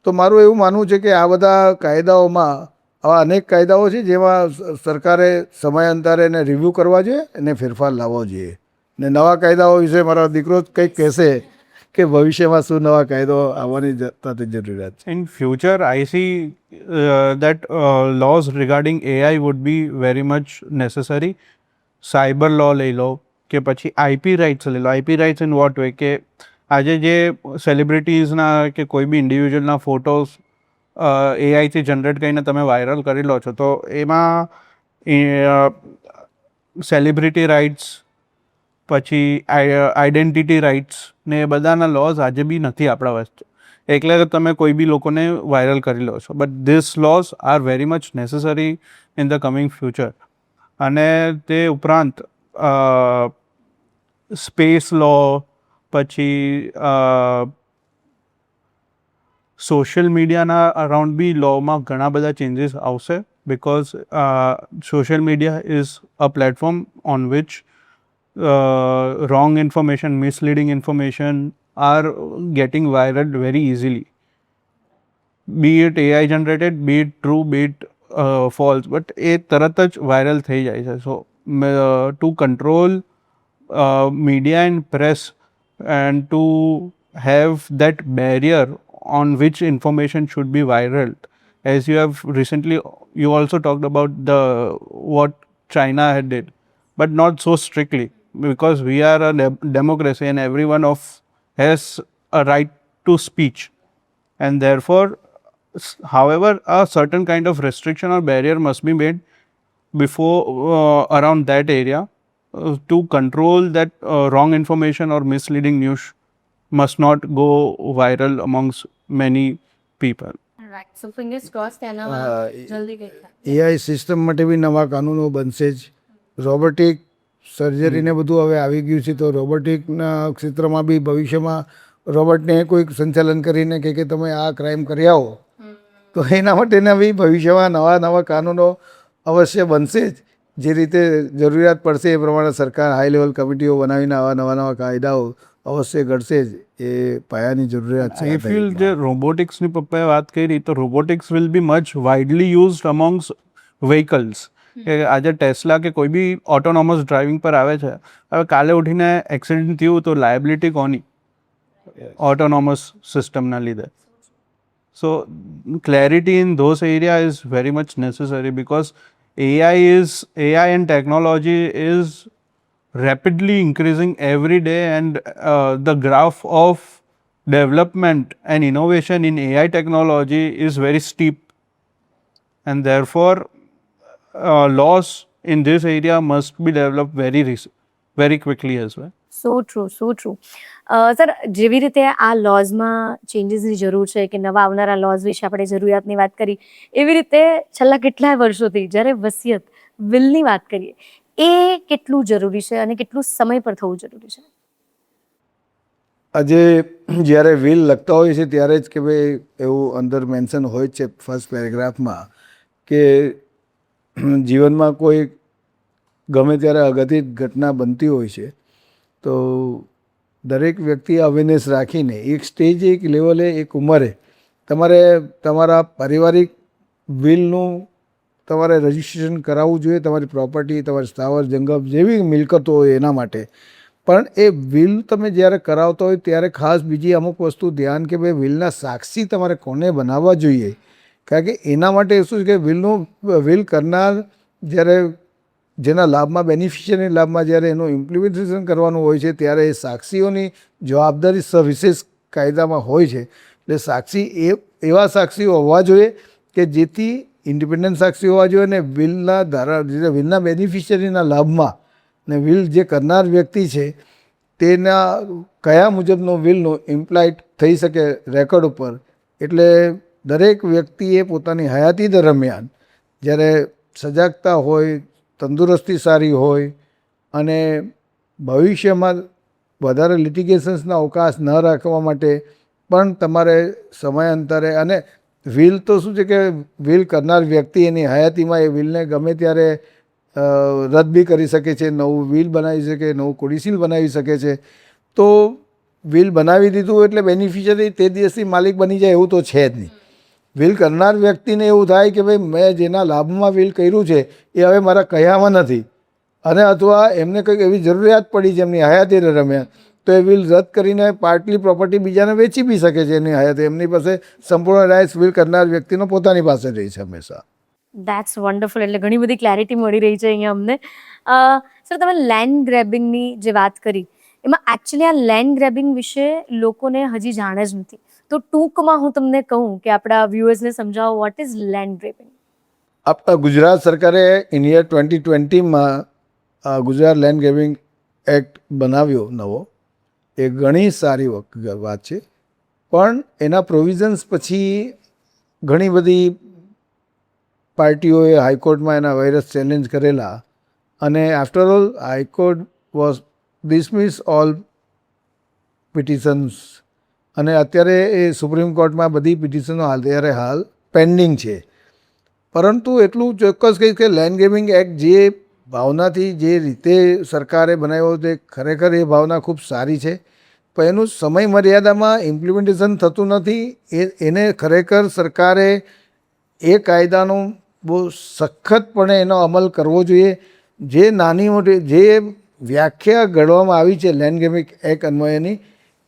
તો મારું એવું માનવું છે કે આ બધા કાયદાઓમાં આવા અનેક કાયદાઓ છે જેમાં સરકારે સમયાંતરે એને રિવ્યૂ કરવા જોઈએ અને ફેરફાર લાવવો જોઈએ. ને નવા કાયદાઓ વિશે મારો દીકરો કંઈક કહેશે કે ભવિષ્યમાં શું નવા કાયદો આવવાની તાતી જરૂરિયાત છે. In future, I see that laws regarding AI would be very much necessary. Cyber law લઈ લો કે પછી આઈપી રાઇટ્સ લઈ લો. IP rights in what way કે આજે જે સેલિબ્રિટીઝના કે કોઈ બી ઇન્ડિવિજ્યુઅલના ફોટોઝ એઆઈથી જનરેટ કરીને તમે વાયરલ કરી લો છો, તો એમાં સેલિબ્રિટી રાઇટ્સ પછી આઈડેન્ટિટી રાઇટ્સ ને એ બધાના લોઝ આજે બી નથી આપણા વચ્ચે, એટલે તમે કોઈ બી લોકોને વાયરલ કરી લો છો. But this lose are very much necessary in the coming future. અને તે ઉપરાંત સ્પેસ લો પછી સોશિયલ મીડિયાના અરાઉન્ડ બી લોમાં ઘણા બધા ચેન્જીસ આવશે, because social media is a platform on which wrong information, misleading information are getting viral very easily. Be it AI generated, be it true, be it false, but એ તરત જ વાયરલ થઈ જાય છે. સો to control media and press and to have that barrier on which information should be viral, as you have recently, you also talked about what China had did, but not so strictly, because we are a democracy and everyone has a right to speech, and therefore however a certain kind of restriction or barrier must be made before around that area to control that wrong information or misleading news must not go viral amongst many people. Right, so fingers crossed એના જલ્દી કંઈક થાય. એઆઈ સિસ્ટમ માટે બી નવા કાનૂનો બનશે જ. રોબોટિક સર્જરીને બધું હવે આવી ગયું છે, તો રોબોટિકના ક્ષેત્રમાં બી ભવિષ્યમાં રોબોટને કોઈક સંચાલન કરીને કે તમે આ ક્રાઇમ કરી આવો, તો એના માટેના બી ભવિષ્યમાં નવા નવા કાનૂનો અવશ્ય બનશે જ. જે રીતે જરૂરિયાત પડશે એ પ્રમાણે સરકાર હાઈ લેવલ કમિટીઓ બનાવીને આવા નવા નવા કાયદાઓ અવશ્ય ઘડશે જ. એ પાયાની જરૂરિયાત છે. I feel જે રોબોટિક્સની પપ્પાએ વાત કરી, તો robotics will be much widely used amongst vehicles. કે આજે ટેસ્લા કે કોઈ બી ઓટોનોમસ ડ્રાઇવિંગ પર આવે છે, હવે કાલે ઉઠીને એક્સિડન્ટ થયું તો લાયબિલિટી કોની? ઓટોનોમસ સિસ્ટમના લીધે. So clarity in those areas is very much necessary, because AI and technology is rapidly increasing every day, and the graph of development and innovation in AI technology is very steep, and therefore laws in this area must be developed very quickly as well. So true, so true. Sir, જેવી રીતે આ લોઝમાં ચેન્જીસની જરૂર છે કે નવા આવનારા લોઝ વિશે આપણે જરૂરિયાતની વાત કરી, એવી રીતે છેલ્લા કેટલાય વર્ષોથી જ્યારે વસિયત વિલની વાત કરીએ, એ કેટલું જરૂરી છે અને કેટલું સમય પર થવું જરૂરી છે? આજે જ્યારે વિલ લખતા હોય છે ત્યારે જ કે ભાઈ એવું અંદર મેન્શન હોય છે ફર્સ્ટ પેરેગ્રાફમાં કે જીવનમાં કોઈ ગમે ત્યારે અઘટિત ઘટના બનતી હોય છે, તો દરેક વ્યક્તિ અવેરનેસ રાખીને એક સ્ટેજ, એક લેવલે, એક ઉંમરે તમારે તમારા પારિવારિક વિલનું તમારે રજિસ્ટ્રેશન કરાવવું જોઈએ. તમારી પ્રોપર્ટી, તમારી સ્થાવર જંગમ જેવી મિલકતો હોય એના માટે. પણ એ વિલ તમે જ્યારે કરાવતા હોય ત્યારે ખાસ બીજી અમુક વસ્તુ ધ્યાન કે ભાઈ વિલના સાક્ષી તમારે કોને બનાવવા જોઈએ. કારણ કે એના માટે શું છે કે વિલ કરનાર જ્યારે જેના લાભમાં, બેનિફિશિયરી લાભમાં જ્યારે એનું ઇમ્પ્લિમેન્ટેશન કરવાનું હોય છે, ત્યારે એ સાક્ષીઓની જવાબદારી સવિશેષ કાયદામાં હોય છે. એટલે સાક્ષી એવા સાક્ષીઓ હોવા જોઈએ કે જેથી ઇન્ડિપેન્ડન્ટ સાક્ષી હોવા જોઈએ, અને વિલના બેનિફિશિયરીના લાભમાં ને વિલ જે કરનાર વ્યક્તિ છે તેના કયા મુજબનો વિલનો ઇમ્પ્લાઇડ થઈ શકે રેકોર્ડ ઉપર. એટલે દરેક વ્યક્તિએ પોતાની હયાતી દરમિયાન જ્યારે સજાગતા હોય, તંદુરસ્તી સારી હોય અને ભવિષ્યમાં વધારે લિટિગેશન્સના અવકાશ ન રાખવા માટે પણ તમારે સમયાંતરે, અને વિલ તો શું છે કે વિલ કરનાર વ્યક્તિ એની હયાતીમાં એ વિલને ગમે ત્યારે રદ બી કરી શકે છે, નવું વિલ બનાવી શકે, નવું કોડિસિલ બનાવી શકે છે. તો વિલ બનાવી દીધું એટલે બેનિફિશિયરી તે દિવસથી માલિક બની જાય એવું તો છે જ નહીં. વિલ કરનાર વ્યક્તિને એવું થાય કે ભાઈ મેં જેના લાભમાં વિલ કર્યું છે એ હવે મારા કયામાં નથી, અને અથવા એમને કંઈક એવી જરૂરિયાત પડી છે એમની હયાતી દરમિયાન, તો એ વિલ રદ કરીને પાર્ટલી પ્રોપર્ટી બીજાને વેચી બી શકે છે એની હયાત. એમની પાસે સંપૂર્ણ રાઇટ્સ વિલ કરનાર વ્યક્તિનો પોતાની પાસે રહી છે હંમેશા. That's wonderful. એટલે ઘણી બધી ક્લેરિટી મળી રહી છે અહીંયા અમને. સર, તમે લેન્ડ ગ્રેબિંગની જે વાત કરી, એમાં એકચ્યુઅલી આ લેન્ડ ગ્રેબિંગ વિશે લોકોને હજી જાણે જ નથી. તો ટૂંકમાં હું તમને કહું કે આપણા વ્યુઅર્સને સમજાવો, what is land grabbing? Gujarat સરકારે ઇન યર 2020માં ગુજરાત લેન્ડ ગ્રેબિંગ એક્ટ બનાવ્યો નવો. એ ઘણી સારી વાત છે, પણ એના પ્રોવિઝન્સ પછી ઘણી બધી પાર્ટીઓએ હાઈકોર્ટમાં એના વાયરસ ચેલેન્જ કરેલા, અને after all high court was dismiss all petitions, અને અત્યારે એ સુપ્રીમ કોર્ટમાં બધી પિટિશનો હાલ પેન્ડિંગ છે. પરંતુ એટલું ચોક્કસ કહીશ કે લેન્ડ ગ્રેબિંગ એક્ટ જે ભાવનાથી જે રીતે સરકારે બનાવ્યો તે ખરેખર એ ભાવના ખૂબ સારી છે, પણ એનું સમય મર્યાદામાં ઇમ્પ્લિમેન્ટેશન થતું નથી. એને ખરેખર સરકારે એ કાયદાનો બહુ સખતપણે એનો અમલ કરવો જોઈએ. જે નાની મોટી જે વ્યાખ્યા ઘડવામાં આવી છે લેન્ડ ગ્રેબિંગ એક્ટ અન્વયેની,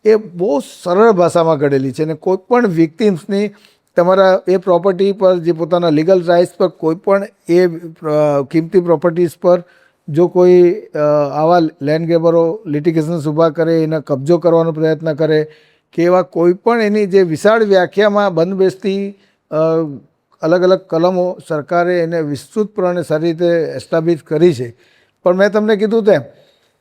એ બહુ સરળ ભાષામાં ઘડેલી છે, અને કોઈ પણ વિક્ટિમ્સની તમારા એ પ્રોપર્ટી પર જે પોતાના લીગલ રાઇટ્સ પર કોઈ પણ એ કિંમતી પ્રોપર્ટીઝ પર જો કોઈ આવા લેન્ડ ગ્રેબરો લિટિગેશન્સ ઊભા કરે, એના કબજો કરવાનો પ્રયત્ન કરે કે એવા કોઈ પણ એની જે વિશાળ વ્યાખ્યામાં બંધબેસતી અલગ અલગ કલમો સરકારે એને વિસ્તૃતપણે સારી રીતે એસ્ટાબ્લિશ કરી છે. પણ મેં તમને કીધું તેમ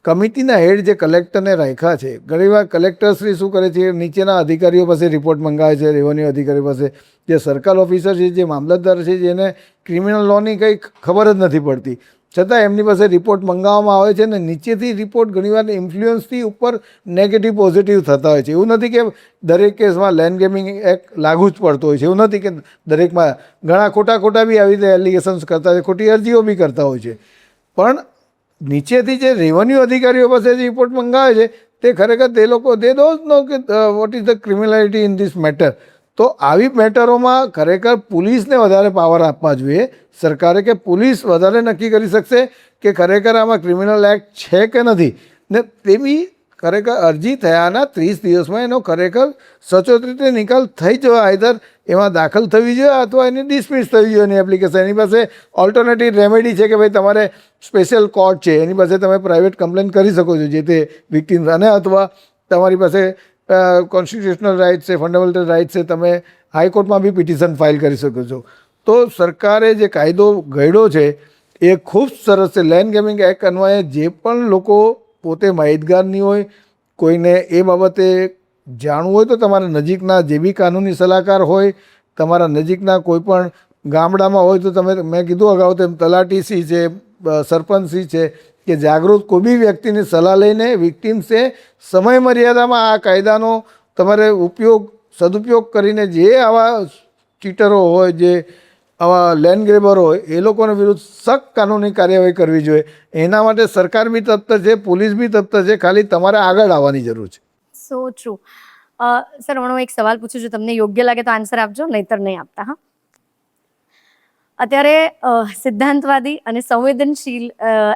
કમિટીના હેડ જે કલેક્ટરને રાખ્યા છે, ઘણીવાર કલેક્ટરશ્રી શું કરે છે, નીચેના અધિકારીઓ પાસે રિપોર્ટ મંગાવે છે, રેવન્યુ અધિકારીઓ પાસે. જે સર્કલ ઓફિસર છે, જે મામલતદાર છે, જેને ક્રિમિનલ લોની કંઈ ખબર જ નથી પડતી, છતાં એમની પાસે રિપોર્ટ મંગાવવામાં આવે છે, અને નીચેથી રિપોર્ટ ઘણીવાર ઇન્ફ્લુઅન્સથી ઉપર નેગેટિવ પોઝિટિવ થતા હોય છે. એવું નથી કે દરેક કેસમાં લેન્ડ ગ્રેબિંગ એક્ટ લાગુ જ પડતો હોય છે, એવું નથી કે દરેકમાં. ઘણા ખોટા બી આવી રીતે એલિગેશન્સ કરતા હોય, ખોટી અરજીઓ બી કરતા હોય છે. પણ નીચેથી જે રેવન્યુ અધિકારીઓ પાસે જે રિપોર્ટ મંગાવે છે, તે ખરેખર તે લોકો દે ડોન્ટ નો કે what is the criminality in this matter. તો આવી મેટરોમાં ખરેખર પોલીસને વધારે પાવર આપવા જોઈએ સરકારે, કે પોલીસ વધારે નક્કી કરી શકશે કે ખરેખર આમાં ક્રિમિનલ એક્ટ છે કે નથી. ને તે બી ખરેખર અરજી થયાના 30 દિવસમાં એનો ખરેખર સચોટ રીતે નિકાલ થઈ જવા, આઈધર એમાં દાખલ થવી જોઈએ અથવા એની ડિસમિસ થવી જોઈએ એની એપ્લિકેશન. એની પાસે ઓલ્ટરનેટિવ રેમેડી છે કે ભાઈ તમારે સ્પેશિયલ કોર્ટ છે, એની પાસે તમે પ્રાઇવેટ કમ્પ્લેન કરી શકો છો જે તે વિક્ટિમ્સ, અને અથવા તમારી પાસે કોન્સ્ટિટ્યુશનલ રાઇટ્સ છે, ફંડામેન્ટલ રાઇટ્સ છે, તમે હાઈકોર્ટમાં બી પિટિશન ફાઇલ કરી શકો છો. તો સરકારે જે કાયદો ઘડ્યો છે એ ખૂબ સરસ છે. લેન્ડ ગ્રેબિંગ એક્ટ અન્વયે જે પણ લોકો પોતે માહિતગાર નહીં હોય, કોઈને એ બાબતે જાણવું હોય, તો તમારા નજીકના જે બી કાનૂની સલાહકાર હોય, તમારા નજીકના કોઈ પણ ગામડામાં હોય, તો તમે, મેં કીધું અગાઉ તેમ તલાટીશ્રી છે, સરપંચશ્રી છે, કે જાગૃત કોઈ બી વ્યક્તિની સલાહ લઈને વિક્ટિમ્સે સમય મર્યાદામાં આ કાયદાનો તમારે સદુપયોગ કરીને જે આવા ચીટરો હોય, જે આવા લેન્ડ ગ્રેબર હોય, એ લોકોને વિરુદ્ધ સખ્ત કાનૂની કાર્યવાહી કરવી જોઈએ. એના માટે સરકાર બી તત્પર છે, પોલીસ બી તત્પર છે, ખાલી તમારે આગળ આવવાની જરૂર છે. સો ટ્રુ. સર, હું એક સવાલ પૂછું છું, તમને યોગ્ય લાગે તો આન્સર આપજો, નહીતર નહીં આપતા. હા, અત્યારે સિદ્ધાંતવાદી અને સંવેદનશીલ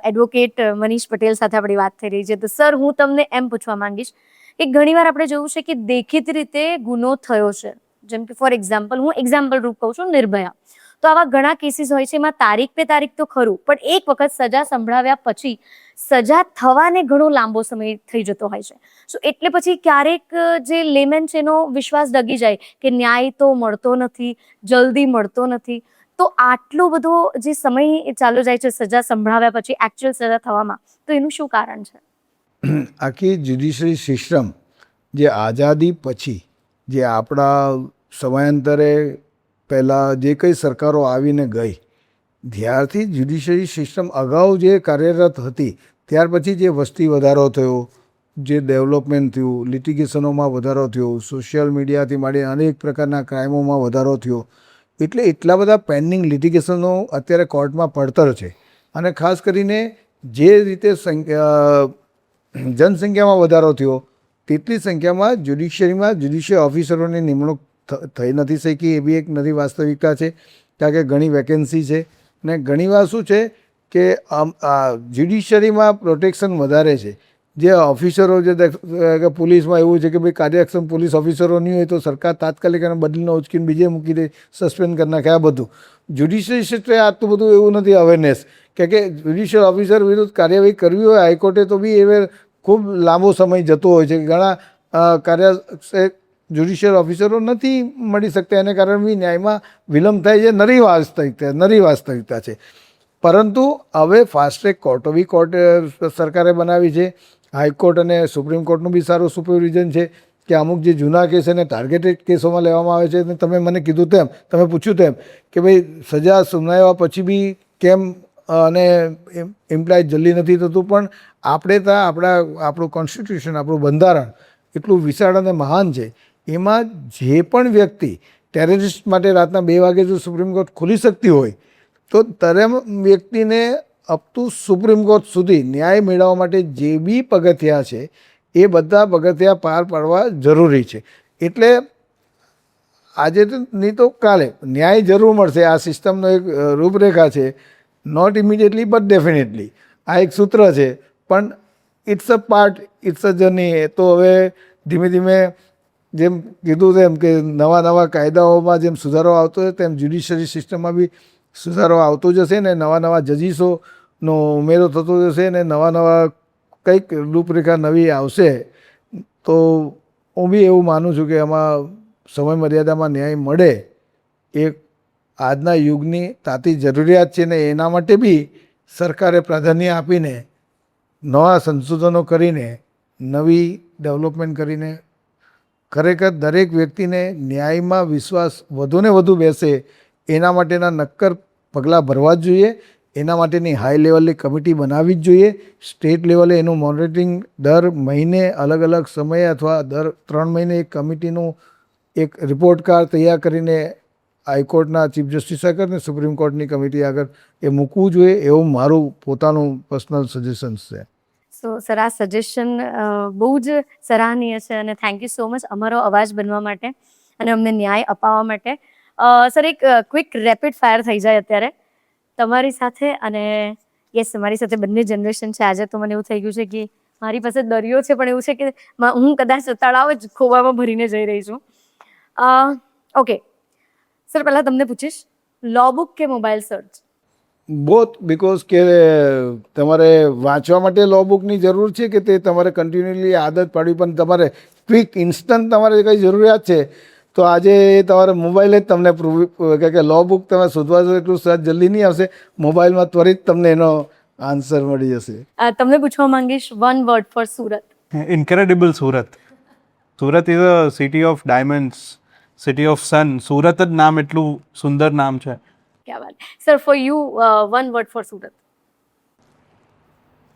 એડવોકેટ મનીષ પટેલ સાથે આપણી વાત થઈ રહી છે. તો સર, હું તમને એમ પૂછવા માંગીશ કે ઘણીવાર આપણે જોયું છે કે દેખીતી રીતે ગુનો થયો છે, જેમ કે ફોર એક્ઝામ્પલ, હું એક્ઝામ્પલ રૂપ કહું છું, નિર્ભયા. તો આવા ઘણા કેસીસ હોય છે, એમાં તારીખ પે તારીખ તો ખરું, પણ એક વખત સજા સંભળાવ્યા પછી સજા થવાને ઘણો લાંબો સમય થઈ જતો હોય છે. સો એટલે પછી ક્યારેક જે લેમેન છે એનો વિશ્વાસ ડગી જાય કે ન્યાય તો મળતો નથી, જલ્દી મળતો નથી. તો આટલો બધો જે સમય ચાલ્યો જાય છે સજા સંભળાવ્યા પછી એકચ્યુઅલ સજા થવામાં, તો એનું શું કારણ છે? આખી જ્યુડિશરી સિસ્ટમ જે આઝાદી પછી, જે આપણા સમયાંતરે પહેલાં જે કંઈ સરકારો આવીને ગઈ, ત્યારથી જ્યુડિશરી સિસ્ટમ અગાઉ જે કાર્યરત હતી, ત્યાર પછી જે વસ્તી વધારો થયો, જે ડેવલપમેન્ટ થયું, લિટિગેશનોમાં વધારો થયો, સોશિયલ મીડિયાથી માંડી અનેક પ્રકારના ક્રાઇમોમાં વધારો થયો, એટલે એટલા બધા પેન્ડિંગ લિટિગેશનો અત્યારે કોર્ટમાં પડતર છે. અને ખાસ કરીને જે રીતે જનસંખ્યામાં વધારો થયો, તેટલી સંખ્યામાં જ્યુડિશિયલ ઓફિસરોની નિમણૂક થઈ નથી શકી. એ બી એક નવી વાસ્તવિકતા છે, કારણ કે ઘણી વેકેન્સી છે. ને ઘણીવાર શું છે કે જ્યુડિશિયરીમાં પ્રોટેક્શન વધારે છે, જે ઓફિસરો જે કે પોલીસમાં એવું છે કે ભાઈ કાર્યક્ષમ પોલીસ ઓફિસરો નહીં હોય તો સરકાર તાત્કાલિક એને બદલીને ઉચકીને બીજે મૂકી દે, સસ્પેન્ડ કરી નાખે. આ બધું જ્યુડિશિયલ ક્ષેત્રે આટલું બધું એવું નથી અવેરનેસ કે જ્યુડિશિયલ ઓફિસર વિરુદ્ધ કાર્યવાહી કરવી હોય હાઈકોર્ટે તો બી એ ખૂબ લાંબો સમય જતો હોય છે. ઘણા જ્યુડિશિયલ ઓફિસરો નથી મળી શકતા, એને કારણે બી ન્યાયમાં વિલંબ થાય છે. નરી વાસ્તવિકતા છે. પરંતુ હવે ફાસ્ટ ટ્રેક કોર્ટો બી સરકારે બનાવી છે. હાઈકોર્ટ અને સુપ્રીમ કોર્ટનું બી સારું સુપરવિઝન છે કે અમુક જે જૂના કેસ એને ટાર્ગેટેડ કેસોમાં લેવામાં આવે છે. અને તમે મને કીધું તેમ, તમે પૂછ્યું તેમ કે ભાઈ સજા સુનાવ્યા પછી બી કેમ અને એમ્પ્લાય જલ્દી નથી થતું, પણ આપણે ત્યાં આપણું કોન્સ્ટિટ્યુશન, આપણું બંધારણ એટલું વિશાળ અને મહાન છે. એમાં જે પણ વ્યક્તિ ટેરરિસ્ટ માટે રાતના 2 વાગે જો સુપ્રીમ કોર્ટ ખોલી શકતી હોય તો દરેક વ્યક્તિને અપ ટુ સુપ્રીમ કોર્ટ સુધી ન્યાય મેળવવા માટે જે બી પગથિયાં છે એ બધા પગથિયાં પાર પાડવા જરૂરી છે. એટલે આજે તો નહીં તો કાલે ન્યાય જરૂર મળશે. આ સિસ્ટમનો એક રૂપરેખા છે. નોટ ઇમિડિયેટલી બટ ડેફિનેટલી આ એક સૂત્ર છે. પણ it's a part, it's a journey. એ તો હવે ધીમે ધીમે જેમ કીધું તેમ કે નવા કાયદાઓમાં જેમ સુધારો આવતો હોય તેમ જ્યુડિશિયરી સિસ્ટમમાં બી સુધારો આવતો જશે ને નવા જજીસોનો ઉમેરો થતો જશે ને નવા કંઈક રૂપરેખા નવી આવશે. તો હું બી એવું માનું છું કે આમાં સમય મર્યાદામાં ન્યાય મળે એ આજના યુગની તાતી જરૂરિયાત છે. ને એના માટે બી સરકારે પ્રાધાન્ય આપીને નવા સંશોધનો કરીને નવી ડેવલપમેન્ટ કરીને ખરેખર દરેક વ્યક્તિને ન્યાયમાં વિશ્વાસ વધુને વધુ બેસે એના માટેના નક્કર પગલાં ભરવા જ જોઈએ. એના માટેની હાઈ લેવલની કમિટી બનાવવી જ જોઈએ. સ્ટેટ લેવલે એનું મોનિટરિંગ દર મહિને અલગ સમયે અથવા દર 3 મહિને એક કમિટીનું એક રિપોર્ટ કાર્ડ તૈયાર કરીને હાઈકોર્ટના ચીફ જસ્ટિસ આગળ ને સુપ્રીમ કોર્ટની કમિટી આગળ એ મૂકવું જોઈએ. એવું મારું પોતાનું પર્સનલ સજેશન છે. સો સર, આ સજેશન બહુ જ સરાહનીય છે અને થેન્ક યુ સો મચ અમારો અવાજ બનવા માટે અને અમને ન્યાય અપાવવા માટે. સર, એક ક્વિક રેપિડ ફાયર થઈ જાય અત્યારે તમારી સાથે અને યસ, મારી સાથે બંને જનરેશન છે. આજે તો મને એવું થઈ ગયું છે કે મારી પાસે દરિયો છે, પણ એવું છે કે હું કદાચ તળાવ જ ખોવામાં ભરીને જઈ રહી છું. ઓકે સર, પહેલાં તમને પૂછીશ, લો બુક કે મોબાઈલ સર્ચ? બોથ. બિકોઝ કે તમારે વાંચવા માટે લો બુકની જરૂર છે કે તે તમારે કન્ટિન્યુઅલી આદત પાડવી, પણ તમારે ક્વિક ઇન્સ્ટન્ટ તમારે કંઈ જરૂરિયાત છે તો આજે તમારે મોબાઈલ જ તમને કે લો બુક તમે શોધવા છો એટલું સર્ચ જલ્દી નહીં આવશે. મોબાઈલમાં ત્વરિત તમને એનો આન્સર મળી જશે. તમને પૂછવા માંગીશ, 1 word for Surat. Incredible Surat. Surat is a city of diamonds, city of sun. Surat જ નામ એટલું સુંદર નામ છે. ક્યા વાત. Sir, for you 1 word for Surat.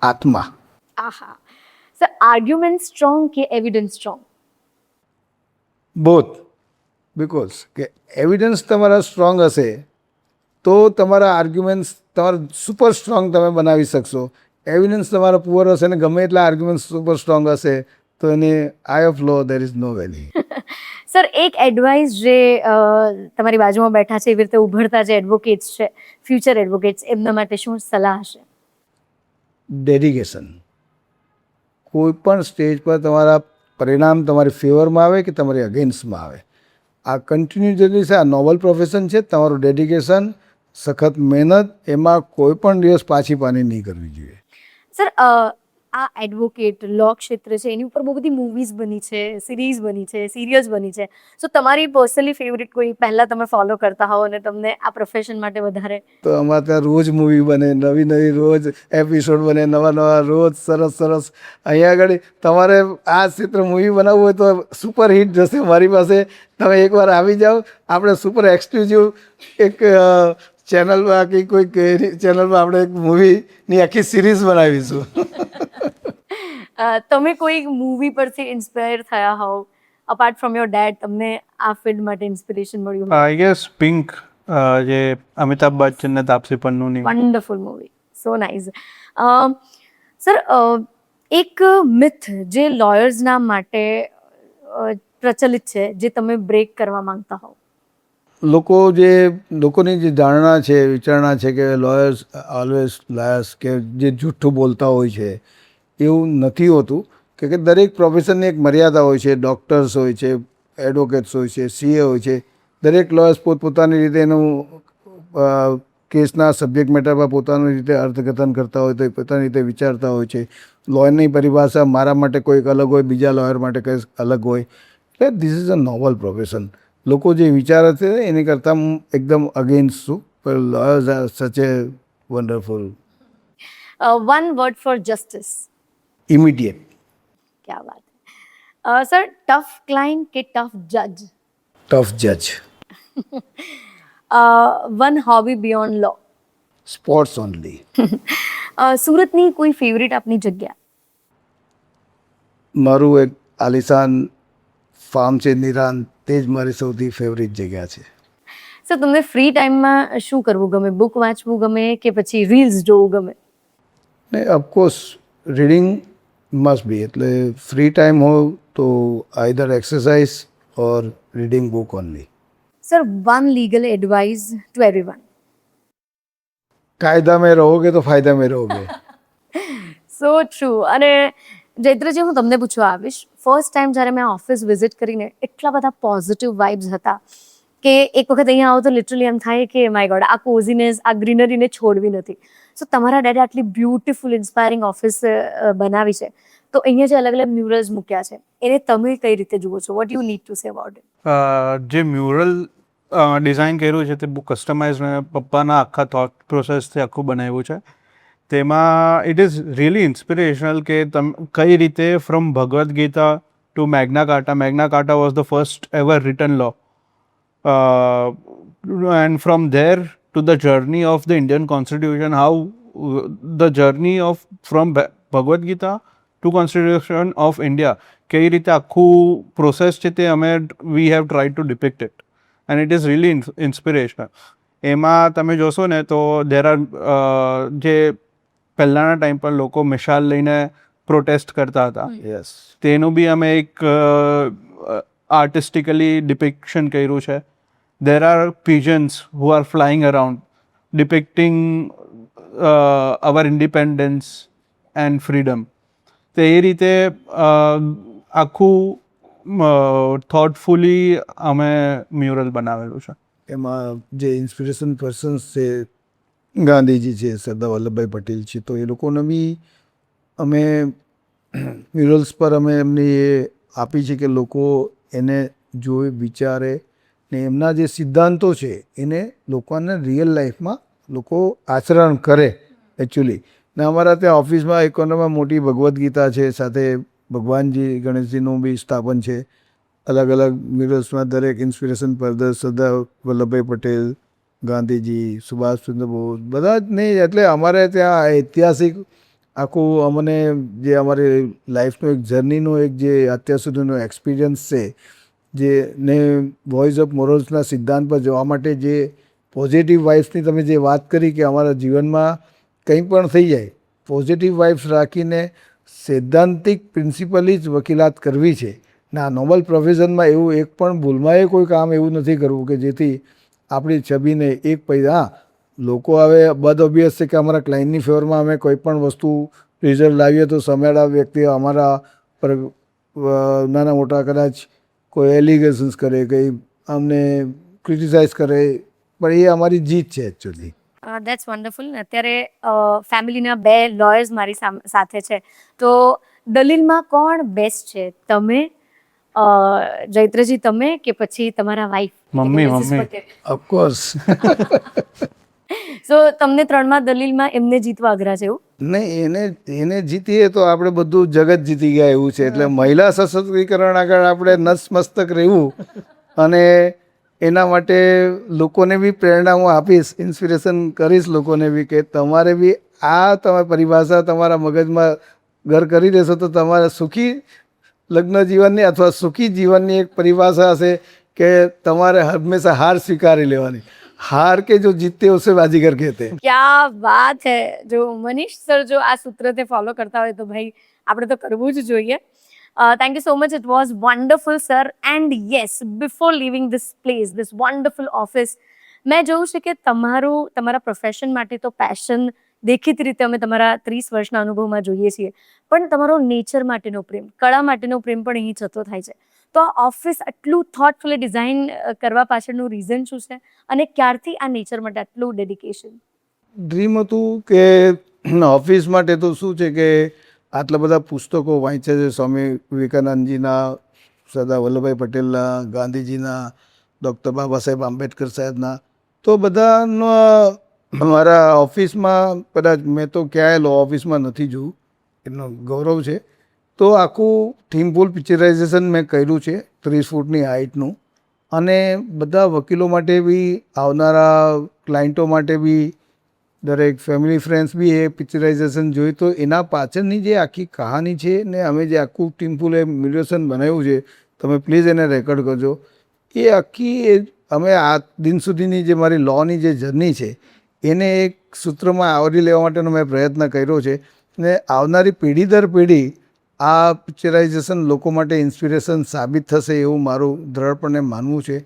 આત્મા. આહા. સર, આર્ગ્યુમેન્ટ સ્ટ્રોંગ કે એવિડન્સ સ્ટ્રોંગ? બોથ. બિકોઝ કે એવિડન્સ તમારા સ્ટ્રોંગ હશે તો તમારા આર્ગ્યુમેન્ટ્સ તમારા સુપર સ્ટ્રોંગ તમે બનાવી શકશો. એવિડન્સ તમારા પુઅર હશે ને ગમે એટલા આર્ગ્યુમેન્ટ્સ સુપર સ્ટ્રોંગ હશે તો એની eye of law there is no value. Sir, એક એડવાઇસ જે તમારી બાજુમાં બેઠા છે એવી રીતે ઉભરતા જે એડવોકેટ્સ છે, ફ્યુચર એડવોકેટ્સ, એમના માટે શું સલાહ હશે? ડેડિકેશન. કોઈ પણ સ્ટેજ પર તમારા પરિણામ તમારી ફેવરમાં આવે કે તમારી અગેન્સ્ટમાં આવે, આ કન્ટિન્યુઅસલી છે. આ નોબલ પ્રોફેશન છે. તમારું ડેડિકેશન, સખત મહેનત, એમાં કોઈ પણ દિવસ પાછી પાની નહીં કરવી જોઈએ. સર, આ એડવોકેટ લો ક્ષેત્ર છે એની ઉપર બહુ બધી મૂવીઝ બની છે, સિરીઝ બની છે, સિરિયલ્સ બની છે. સો તમારી પર્સનલી ફેવરિટ કોઈ પહેલાં તમે ફોલો કરતા હોવ અને તમને આ પ્રોફેશન માટે વધારે? તો અમારે ત્યાં રોજ મૂવી બને, નવી રોજ એપિસોડ બને, નવા રોજ સરસ. અહીંયા આગળ તમારે આ ક્ષેત્ર મૂવી બનાવવું હોય તો સુપર હિટ જશે મારી પાસે. તમે એકવાર આવી જાઓ, આપણે સુપર એક્સક્લુઝિવ એક ચેનલમાં કે કોઈ ચેનલમાં આપણે એક મૂવીની આખી સિરીઝ બનાવીશું. તમે કોઈ મૂવી પરથી ઇન્સ્પાયર થયા હોવ, અપાર્ટ ફ્રોમ યોર ડેડ, તમને આ ફિલ્ડ માટે ઇન્સ્પિરેશન મળ્યું? આઈ ગેસ પિંક, જે અમિતાભ બચ્ચન ને તાપસી પન્નુની. Wonderful movie, so nice. Sir, એક મિથ જે લોયર્સના માટે પ્રચલિત છે જે તમે બ્રેક કરવા માંગતા હોવ? લોકોની જે ધારણા છે, વિચારણા છે કે લોયર્સ ઓલવેઝ લાયર્સ, કે જે જૂઠું બોલતા હોય છે એવું નથી હોતું કે દરેક પ્રોફેશનની એક મર્યાદા હોય છે. ડૉક્ટર્સ હોય છે, એડવોકેટ્સ હોય છે, સીએ હોય છે. દરેક લોયર્સ પોતપોતાની રીતે એનું કેસના સબ્જેક્ટ મેટરમાં પોતાની રીતે અર્થઘટન કરતા હોય તો એ પોતાની રીતે વિચારતા હોય છે. લોયરની પરિભાષા મારા માટે કોઈક અલગ હોય, બીજા લોયર માટે કંઈક અલગ હોય. એટલે this is a novel profession. લોકો જે વિચારે છે એની કરતાં હું એકદમ અગેન્સ્ટ છું. પણ લોયર્સ આર સચ એ wonderful. One word for justice. Immediate. ક્યા વાત. સર, ટફ ક્લાયન્ટ કે ટફ જજ? ટફ જજ. વન હોબી બિયોન્ડ લો? Sports only. સુરતની કોઈ ફેવરિટ આપની જગ્યા? મારું એક આલિશાન ફાર્મ છે નિરાંત, તે જ મારી સૌથી ફેવરિટ જગ્યા છે. સર, તમને ફ્રી ટાઈમમાં શું કરવું ગમે? બુક વાંચવું ગમે કે પછી રીલ્સ જોવું ગમે? ને ઓફકોર્સ રીડિંગ મસ્ટ બી. એટલે ફ્રી ટાઈમ હોય તો either exercise or reading book only. Sir, one legal advice to everyone? કાયદા મેં રહોગે તો ફાયદા મેં રહોગે. સો ટ્રુ. અને જૈત્રજી, હું તમને પૂછવા આવીશ. ફર્સ્ટ ટાઈમ જ્યારે મેં ઓફિસ વિઝિટ કરીને એટલા બધા પોઝિટિવ વાઇબ્સ હતા કે એક વખત અહીંયા આવો તો લિટરલી એમ થાય કે માય ગોડ, આ કોઝીનેસ, આ ગ્રીનરીને છોડવી નથી. સો તમારા ડેડે આટલી બ્યુટીફુલ ઇન્સ્પાયરિંગ ઓફિસ બનાવી છે, તો અહીંયા જે અલગ અલગ મ્યુરલ્સ મૂક્યા છે એને તમે કઈ રીતે જુઓ છો? What you need to say about it? જે મ્યુરલ ડિઝાઇન કર્યું છે તે બહુ કસ્ટમાઇઝ ને પપ્પાના આખા થોટ પ્રોસેસથી આખું બનાવ્યું છે. તેમાં ઇટ ઇઝ રિયલી ઇન્સ્પિરેશનલ કે કઈ રીતે from Bhagavad Gita to Magna Carta. Magna Carta was the first ever written law, and from there to the journey of the Indian Constitution, how the journey of from Bhagavad Gita to Constitution of India, કઈ રીતે આખું પ્રોસેસ છે તે અમે we have try to depict it, and it is really inspirational. એમાં તમે જોશો ને તો દેર આર જે પહેલાંના ટાઈમ પર લોકો મિસાલ લઈને પ્રોટેસ્ટ કરતા હતા, યસ, તેનું બી અમે એક આર્ટિસ્ટિકલી ડિપિક્શન કર્યું છે. There are pigeons who are flying around depicting our independence and freedom. તો એ રીતે આખું થોટફુલી અમે મ્યુરલ બનાવેલું છે. એમાં જે ઇન્સ્પિરેશન પર્સન્સ છે, ગાંધીજી છે, સરદાર વલ્લભભાઈ પટેલ છે, તો એ લોકોને બી અમે મ્યુરલ્સ પર અમે એમની એ આપી છે કે લોકો એને જોઈ, વિચારે ને એમના જે સિદ્ધાંતો છે એને લોકોને રિયલ લાઈફમાં લોકો આચરણ કરે એકચ્યુઅલી. ને અમારા ત્યાં ઓફિસમાં એક કોર્નરમાં મોટી ભગવદ્ ગીતા છે, સાથે ભગવાનજી ગણેશજીનું બી સ્થાપન છે. અલગ અલગ મ્યુરલ્સમાં દરેક ઇન્સ્પિરેશન પર સરદાર વલ્લભભાઈ પટેલ, ગાંધીજી, સુભાષચંદ્ર બોઝ, બધા જ નહીં. એટલે અમારે ત્યાં ઐતિહાસિક આખું અમને જે અમારી લાઈફનો એક જર્નીનો એક જે અત્યાર સુધીનો એક્સપિરિયન્સ છે, જે ને વોઇસ ઓફ મોરલ્સના સિદ્ધાંત પર જવા માટે જે પોઝિટિવ વાઇબ્સની તમે જે વાત કરી કે અમારા જીવનમાં કંઈ પણ થઈ જાય, પોઝિટિવ વાઇબ્સ રાખીને સૈદ્ધાંતિક પ્રિન્સિપલી જ વકીલાત કરવી છે. ને આ નોબલ પ્રોફેશનમાં એવું એક પણ ભૂલમાં કોઈ કામ એવું નથી કરવું કે જેથી આપણી છબીને એક પૈસા, લોકો હવે બદ ઓબ્વિયસ છે કે અમારા ક્લાયન્ટની ફેવરમાં અમે કોઈ પણ વસ્તુ રિઝલ્ટ લાવીએ તો સામેવાળા વ્યક્તિ અમારા પર નાના મોટા કદાચ કોઈ એલિગેશન્સ કરે, કંઈ અમને ક્રિટિસાઇઝ કરે, પણ એ અમારી જીત છે એકચ્યુઅલી. That's wonderful. અત્યારે ફેમિલીના 2 લોયર્સ મારી સાથે છે, તો દલીલમાં કોણ બેસ્ટ છે? તમે, જૈત્રજી, તમે કે પછી તમારા વાઈફ? મમ્મી. ઓફકોર્સ. સો તમને 3માં દલીલમાં એમને જીતવા અઘરા છે એવું? નહીં, એને જીતીએ તો આપણે બધું જગત જીતી ગયા એવું છે. એટલે મહિલા સશક્તિકરણ આગળ આપણે નતમસ્તક રહેવું, અને એના માટે લોકોને બી પ્રેરણા હું આપીશ, ઇન્સ્પિરેશન કરીશ લોકોને બી કે તમારે બી આ તમે પરિભાષા તમારા મગજમાં ઘર કરી દેશો તો તમારે સુખી લગ્ન જીવનની અથવા સુખી જીવનની એક પરિભાષા હશે કે તમારે હંમેશા હાર સ્વીકારી લેવાની. हार के जो जीतते उसे बाजीगर कहते हैं. क्या बात है. जो मनीष सर जो આ સૂત્રને ફોલો કરતા હોય તો ભાઈ આપણે તો કરવું જ જોઈએ. Thank you so much. It was wonderful sir. And yes, before living this place, this wonderful office, મેં જોયું છે કે તમારા પ્રોફેશન માટે તો પેશન દેખીતી રીતે અમે તમારા 30 વર્ષના અનુભવમાં જોઈએ છીએ, પણ તમારો નેચર માટેનો પ્રેમ, કળા માટેનો પ્રેમ પણ અહીં જતો થાય છે. તો આ ઓફિસ આટલું થોટફુલી ડિઝાઇન કરવા પાછળનું રીઝન શું છે, અને ક્યારથી આ નેચર માટે આટલું ડેડિકેશન? ડ્રીમ હતું કે ઓફિસ માટે તો શું છે કે આટલા બધા પુસ્તકો વાંચ્યા છે, સ્વામી વિવેકાનંદજીના, સરદાર વલ્લભભાઈ પટેલના, ગાંધીજીના, ડૉક્ટર બાબા સાહેબ આંબેડકર સાહેબના. તો બધાનો મારા ઓફિસમાં કદાચ મેં તો ક્યાંય લો ઓફિસમાં નથી જોયું, એનો ગૌરવ છે. તો આખું થીમ ફૂલ પિક્ચરાઇઝેશન મેં કર્યું છે 30 ફૂટની હાઇટનું, અને બધા વકીલો માટે બી, આવનારા ક્લાયન્ટો માટે બી, દરેક ફેમિલી ફ્રેન્ડ્સ બી એ પિક્ચરાઇઝેશન જોઈ. તો એના પાછળની જે આખી કહાની છે ને અમે જે આખું ટીમ ફૂલ એ મ્યુઝિયમ બનાવ્યું છે, તમે પ્લીઝ એને રેકોર્ડ કરજો. એ આખી અમે આ દિન સુધીની જે મારી લોની જે જર્ની છે એને એક સૂત્રમાં આવરી લેવા માટેનો મેં પ્રયત્ન કર્યો છે. ને આવનારી પેઢી દર પેઢી આ પિક્ચરાઇઝેશન લોકો માટે ઇન્સ્પિરેશન સાબિત થશે એવું મારું દ્રઢપણે માનવું છે.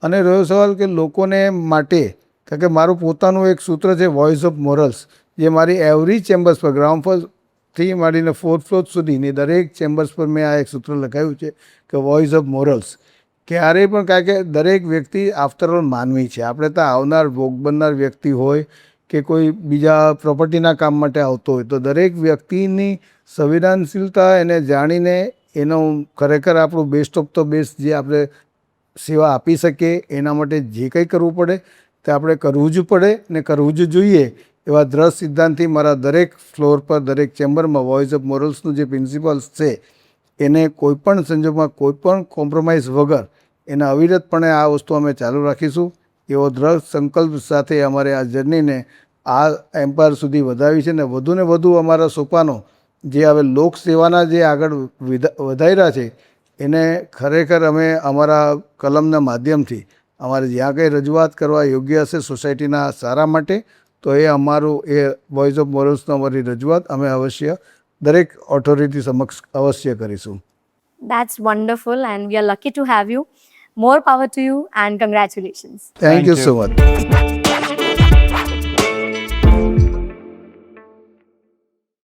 અને રહ્યો સવાલ કે લોકોને માટે, કારણ કે મારું પોતાનું એક સૂત્ર છે વોઇસ ઓફ મોરલ્સ, જે મારી એવરી ચેમ્બર્સ પર, ગ્રાઉન્ડ ફ્લોરથી માંડીને 4th ફ્લોર સુધીની દરેક ચેમ્બર્સ પર મેં આ એક સૂત્ર લખાયું છે કે વોઇસ ઓફ મોરલ્સ. ક્યારેય પણ, કારણ કે દરેક વ્યક્તિ આફ્ટર ઓલ માનવી છે. આપણે તો આવનાર ભોગ બનનાર વ્યક્તિ હોય કે કોઈ બીજા પ્રોપર્ટીના કામ માટે આવતો હોય, તો દરેક વ્યક્તિની સંવેદનશીલતા એને જાણીને એનો ખરેખર આપણું બેસ્ટ ઓફ ધ બેસ્ટ જે આપણે સેવા આપી શકીએ એના માટે જે કંઈ કરવું પડે તે આપણે કરવું જ પડે ને કરવું જ જોઈએ. એવા દ્રઢ સિદ્ધાંતથી મારા દરેક ફ્લોર પર, દરેક ચેમ્બરમાં વોઇસ ઓફ મોરલ્સનું જે પ્રિન્સિપલ્સ છે એને કોઈપણ સંજોગમાં કોઈપણ કોમ્પ્રોમાઇઝ વગર એને અવિરતપણે આ વસ્તુ અમે ચાલુ રાખીશું. એવો દ્રઢ સંકલ્પ સાથે અમારે આ જર્નીને આ એમ્પાયર સુધી વધાવી છે. ને વધુ અમારા સોપાનો જે હવે લોકસેવાના જે આગળ વધાર્યા છે એને ખરેખર અમે અમારા કલમના માધ્યમથી અમારે જ્યાં કંઈ રજૂઆત કરવા યોગ્ય હશે સોસાયટીના સારા માટે, તો એ અમારું એ વોઇસ ઓફ મોરલ્સનો અમારી રજૂઆત અમે અવશ્ય દરેક ઓથોરિટી સમક્ષ અવશ્ય કરીશું. That's wonderful and we are lucky to have you. More power to you and congratulations. Thank you so much.